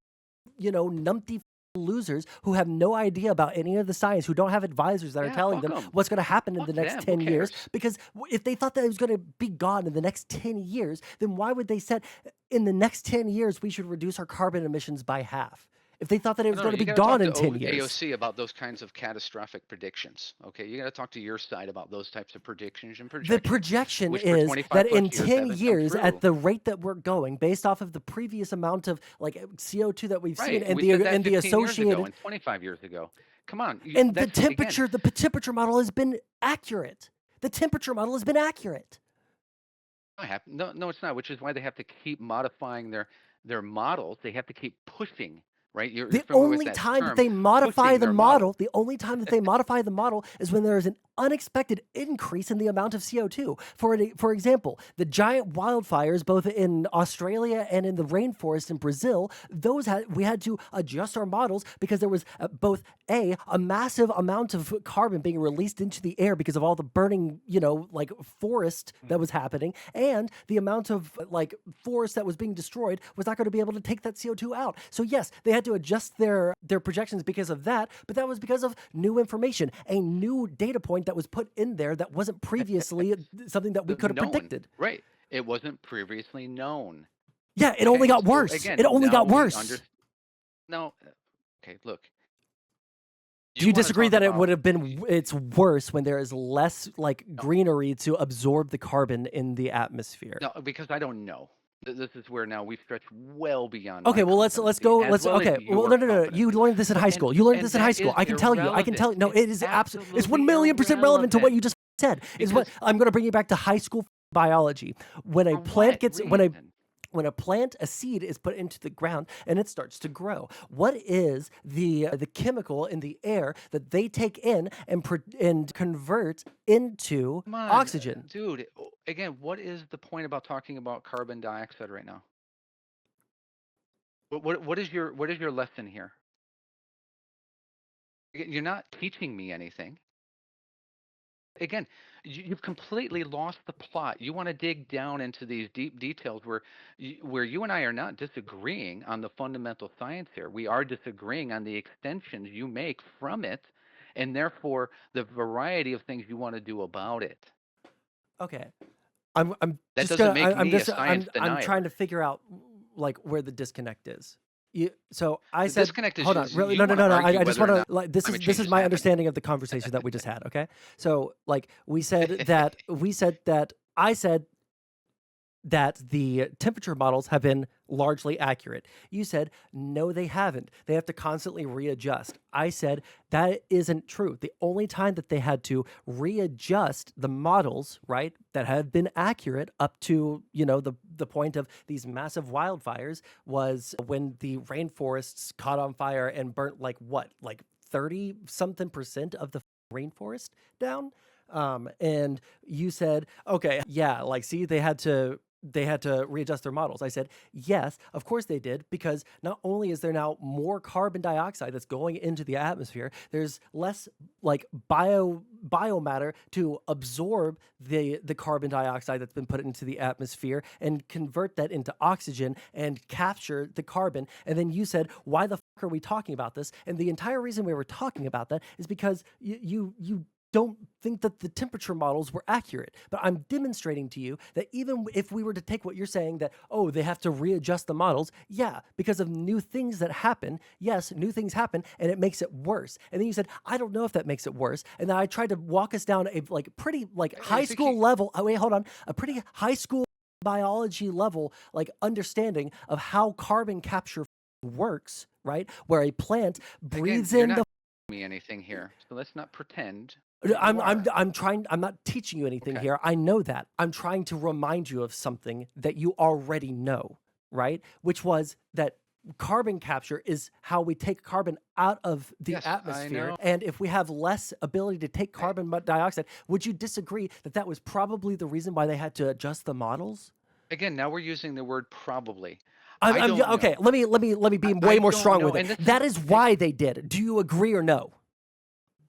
Speaker 2: numpty losers who have no idea about any of the science, who don't have advisors that are
Speaker 1: Yeah,
Speaker 2: telling
Speaker 1: fuck
Speaker 2: them
Speaker 1: them.
Speaker 2: what's going to happen in the
Speaker 1: Fuck
Speaker 2: next
Speaker 1: them. Who
Speaker 2: 10 years.
Speaker 1: cares?
Speaker 2: Because if they thought that it was going to be gone in the next 10 years, then why would they said in the next 10 years we should reduce our carbon emissions by half? If they thought that it was
Speaker 1: No,
Speaker 2: going to
Speaker 1: you
Speaker 2: be
Speaker 1: got to talk
Speaker 2: gone
Speaker 1: to
Speaker 2: in 10 years.
Speaker 1: AOC about those kinds of catastrophic predictions. Okay, you got to talk to your side about those types of predictions and
Speaker 2: The
Speaker 1: projections,
Speaker 2: projection
Speaker 1: which for
Speaker 2: is
Speaker 1: 25
Speaker 2: that
Speaker 1: plus
Speaker 2: in
Speaker 1: years
Speaker 2: 10
Speaker 1: haven't come
Speaker 2: years, at
Speaker 1: true.
Speaker 2: the rate that we're going, based off of the previous amount of like CO2 that we've seen
Speaker 1: Right, we said that
Speaker 2: and the
Speaker 1: 15 years ago
Speaker 2: associated
Speaker 1: and 25 years ago. Come on,
Speaker 2: and
Speaker 1: that's again.
Speaker 2: the temperature model has been accurate. The temperature model has been accurate.
Speaker 1: No, no, it's not. Which is why they have to keep modifying their models. They have to keep pushing. Right, you're
Speaker 2: The
Speaker 1: familiar with
Speaker 2: only
Speaker 1: that
Speaker 2: time that
Speaker 1: term,
Speaker 2: they modify
Speaker 1: pushing
Speaker 2: the
Speaker 1: their model.
Speaker 2: model, the only time that they modify the model is when there is an unexpected increase in the amount of CO2. For example, the giant wildfires both in Australia and in the rainforest in Brazil, we had to adjust our models because there was both a massive amount of carbon being released into the air because of all the burning, like forest that was happening, and the amount of like forest that was being destroyed was not going to be able to take that CO2 out. So yes, they had to adjust their projections because of that, but that was because of new information, a new data point that was put in there that wasn't previously something that we could have
Speaker 1: Known,
Speaker 2: predicted.
Speaker 1: right? It wasn't previously known.
Speaker 2: Yeah, it only
Speaker 1: Okay,
Speaker 2: got
Speaker 1: so
Speaker 2: worse.
Speaker 1: again,
Speaker 2: It only
Speaker 1: now
Speaker 2: got
Speaker 1: we
Speaker 2: worse.
Speaker 1: understand. No, okay, look.
Speaker 2: Do
Speaker 1: You
Speaker 2: you
Speaker 1: want to
Speaker 2: disagree
Speaker 1: talk
Speaker 2: that it would
Speaker 1: about
Speaker 2: have been it's worse when there is less like
Speaker 1: no,
Speaker 2: greenery to absorb the carbon in the atmosphere?
Speaker 1: no, because I don't know. This is where now we've stretched well beyond
Speaker 2: Okay,
Speaker 1: my
Speaker 2: well let's
Speaker 1: competency,
Speaker 2: go.
Speaker 1: as
Speaker 2: Let's
Speaker 1: well as
Speaker 2: okay. Well,
Speaker 1: your
Speaker 2: no. You
Speaker 1: competency.
Speaker 2: learned this in
Speaker 1: So
Speaker 2: high school. You learned
Speaker 1: and
Speaker 2: this in high
Speaker 1: that
Speaker 2: school.
Speaker 1: is
Speaker 2: I can tell you. I can tell
Speaker 1: irrelevant.
Speaker 2: you. No,
Speaker 1: It's
Speaker 2: it is absolutely. It's
Speaker 1: absolutely
Speaker 2: 1,000,000% relevant to what
Speaker 1: irrelevant
Speaker 2: you just said. Is what
Speaker 1: because
Speaker 2: I'm going to bring you back to high school biology. When a
Speaker 1: for
Speaker 2: plant
Speaker 1: what
Speaker 2: gets
Speaker 1: reason?
Speaker 2: when a seed is put into the ground and it starts to grow, what is the chemical in the air that they take in and convert into
Speaker 1: Come on,
Speaker 2: oxygen?
Speaker 1: dude. Again, what is the point about talking about carbon dioxide right now? What is your lesson here? You're not teaching me anything. Again, you've completely lost the plot. You want to dig down into these deep details where you and I are not disagreeing on the fundamental science here. We are disagreeing on the extensions you make from it, and therefore the variety of things you want to do about it.
Speaker 2: Okay. I'm
Speaker 1: That
Speaker 2: just
Speaker 1: doesn't
Speaker 2: gonna
Speaker 1: make me a
Speaker 2: just
Speaker 1: science
Speaker 2: I'm trying
Speaker 1: denier.
Speaker 2: to figure out like where the disconnect is. So I
Speaker 1: The
Speaker 2: said,
Speaker 1: disconnect is
Speaker 2: hold on,
Speaker 1: just
Speaker 2: really,
Speaker 1: you want to
Speaker 2: no.
Speaker 1: argue
Speaker 2: I just
Speaker 1: whether
Speaker 2: want
Speaker 1: or
Speaker 2: to
Speaker 1: not
Speaker 2: like
Speaker 1: climate
Speaker 2: this
Speaker 1: change
Speaker 2: is
Speaker 1: is
Speaker 2: my
Speaker 1: happening.
Speaker 2: understanding of the conversation that we just had. Okay, so like we said that I said that the temperature models have been largely accurate. You said, no, they haven't. They have to constantly readjust. I said, that isn't true. The only time that they had to readjust the models, right, that have been accurate up to, the point of these massive wildfires was when the rainforests caught on fire and burnt like what, like 30 something percent of the rainforest down. And you said, okay, yeah, like, see, they had to readjust their models. I said, yes, of course they did, because not only is there now more carbon dioxide that's going into the atmosphere, there's less like biomatter to absorb the carbon dioxide that's been put into the atmosphere and convert that into oxygen and capture the carbon. And then you said, why the fuck are we talking about this? And the entire reason we were talking about that is because you don't think that the temperature models were accurate. But I'm demonstrating to you that even if we were to take what you're saying, that, oh, they have to readjust the models, yeah, because of new things that happen. Yes, new things happen, and it makes it worse. And then you said, I don't know if that makes it worse. And then I tried to walk us down a like pretty like
Speaker 1: I
Speaker 2: high
Speaker 1: think you,
Speaker 2: school level. Oh, wait, hold on. A pretty high school biology level like understanding of how carbon capture works, right? Where a plant
Speaker 1: again,
Speaker 2: breathes
Speaker 1: you're
Speaker 2: in
Speaker 1: not
Speaker 2: the
Speaker 1: me anything here, so let's not pretend that you
Speaker 2: I'm
Speaker 1: are.
Speaker 2: I'm trying I'm not teaching you anything
Speaker 1: Okay.
Speaker 2: here. I know that. I'm trying to remind you of something that you already know, right? Which was that carbon capture is how we take carbon out of the
Speaker 1: Yes, I
Speaker 2: atmosphere.
Speaker 1: know.
Speaker 2: And if we have less ability to take
Speaker 1: I,
Speaker 2: carbon dioxide, would you disagree that that was probably the reason why they had to adjust the models?
Speaker 1: again, now we're using the word probably.
Speaker 2: I'm,
Speaker 1: I
Speaker 2: I'm
Speaker 1: don't
Speaker 2: okay.
Speaker 1: know.
Speaker 2: Let me be way
Speaker 1: I
Speaker 2: more
Speaker 1: don't
Speaker 2: strong
Speaker 1: know,
Speaker 2: with it.
Speaker 1: and this is
Speaker 2: That is
Speaker 1: hey,
Speaker 2: why they did. Do you agree or no?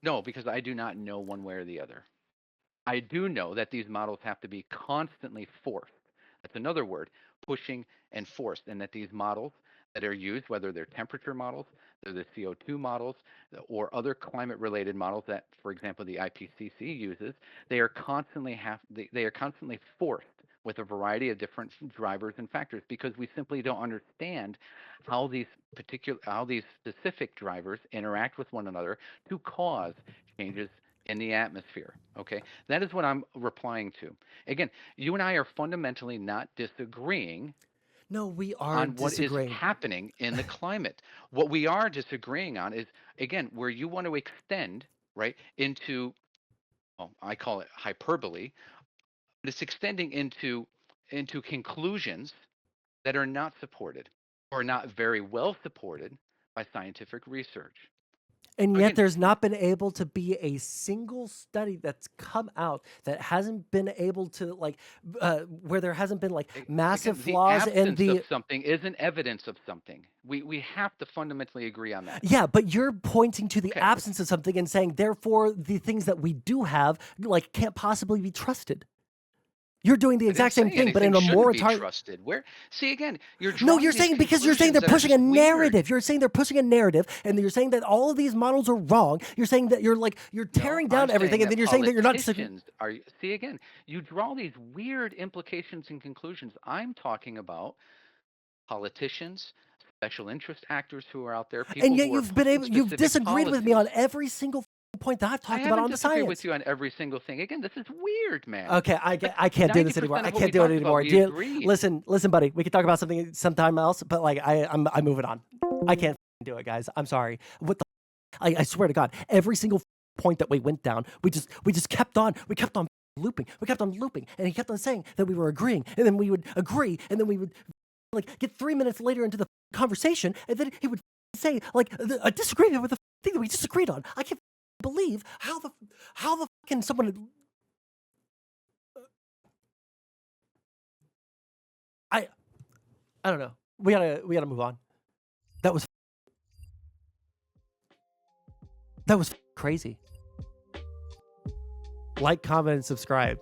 Speaker 1: no, because I do not know one way or the other. I do know that these models have to be constantly forced. That's another word, pushing and forced, and that these models that are used, whether they're temperature models, they're the CO2 models, or other climate-related models that, for example, the IPCC uses, they are constantly forced with a variety of different drivers and factors because we simply don't understand how these specific drivers interact with one another to cause changes in the atmosphere. Okay, that is what I'm replying to. Again, you and I are fundamentally not disagreeing
Speaker 2: No, we are
Speaker 1: on what is
Speaker 2: disagreeing.
Speaker 1: happening in the climate. What we are disagreeing on is, again, where you want to extend, right, into, well, I call it hyperbole, but it's extending into conclusions that are not supported or not very well supported by scientific research.
Speaker 2: And yet
Speaker 1: Again,
Speaker 2: there's not been able to be a single study that's come out that hasn't been able to like where there hasn't been like massive
Speaker 1: again, the
Speaker 2: flaws in
Speaker 1: absence of
Speaker 2: the
Speaker 1: something isn't evidence of something. We have to fundamentally agree on that.
Speaker 2: yeah, but you're pointing to the
Speaker 1: Okay.
Speaker 2: absence of something and saying therefore the things that we do have like can't possibly be trusted. You're doing the
Speaker 1: I didn't
Speaker 2: exact same
Speaker 1: say
Speaker 2: thing but
Speaker 1: anything
Speaker 2: in a
Speaker 1: shouldn't
Speaker 2: more
Speaker 1: be trusted. Where see again, you're
Speaker 2: no,
Speaker 1: drawing
Speaker 2: you're
Speaker 1: these
Speaker 2: saying because you're saying
Speaker 1: conclusions
Speaker 2: they're
Speaker 1: that are
Speaker 2: pushing a
Speaker 1: just weird.
Speaker 2: narrative. You're saying they're pushing a narrative, and you're saying that all of these models are wrong. You're saying that you're
Speaker 1: No,
Speaker 2: tearing
Speaker 1: I'm
Speaker 2: down everything,
Speaker 1: saying
Speaker 2: and
Speaker 1: that
Speaker 2: then you're saying that you're not disagreeing.
Speaker 1: politicians are see again, you draw these weird implications and conclusions. I'm talking about politicians, special interest actors who are out there,
Speaker 2: And
Speaker 1: people
Speaker 2: yet
Speaker 1: who are pushing
Speaker 2: you've
Speaker 1: specific
Speaker 2: disagreed with me
Speaker 1: policies.
Speaker 2: on every single point that I've
Speaker 1: I
Speaker 2: talked about
Speaker 1: haven't
Speaker 2: on the
Speaker 1: disagreed with
Speaker 2: science.
Speaker 1: you on every single thing. Again, this is weird, man.
Speaker 2: Okay,
Speaker 1: Like
Speaker 2: I can't do this anymore.
Speaker 1: 90%
Speaker 2: I
Speaker 1: of what we
Speaker 2: can't do it
Speaker 1: talked about,
Speaker 2: anymore.
Speaker 1: we agreed.
Speaker 2: Listen, buddy. We can talk about something sometime else, but like I'm moving on. I can't do it, guys. I'm sorry. What the? I swear to God, every single point that we went down, we just kept on. We kept on looping. We kept on looping, and he kept on saying that we were agreeing, and then we would agree, and then we would like get 3 minutes later into the conversation, and then he would say like a disagreement with the thing that we disagreed on. I can't believe how the can someone I I don't know. We gotta move on. That was that was crazy. Like, comment, and subscribe.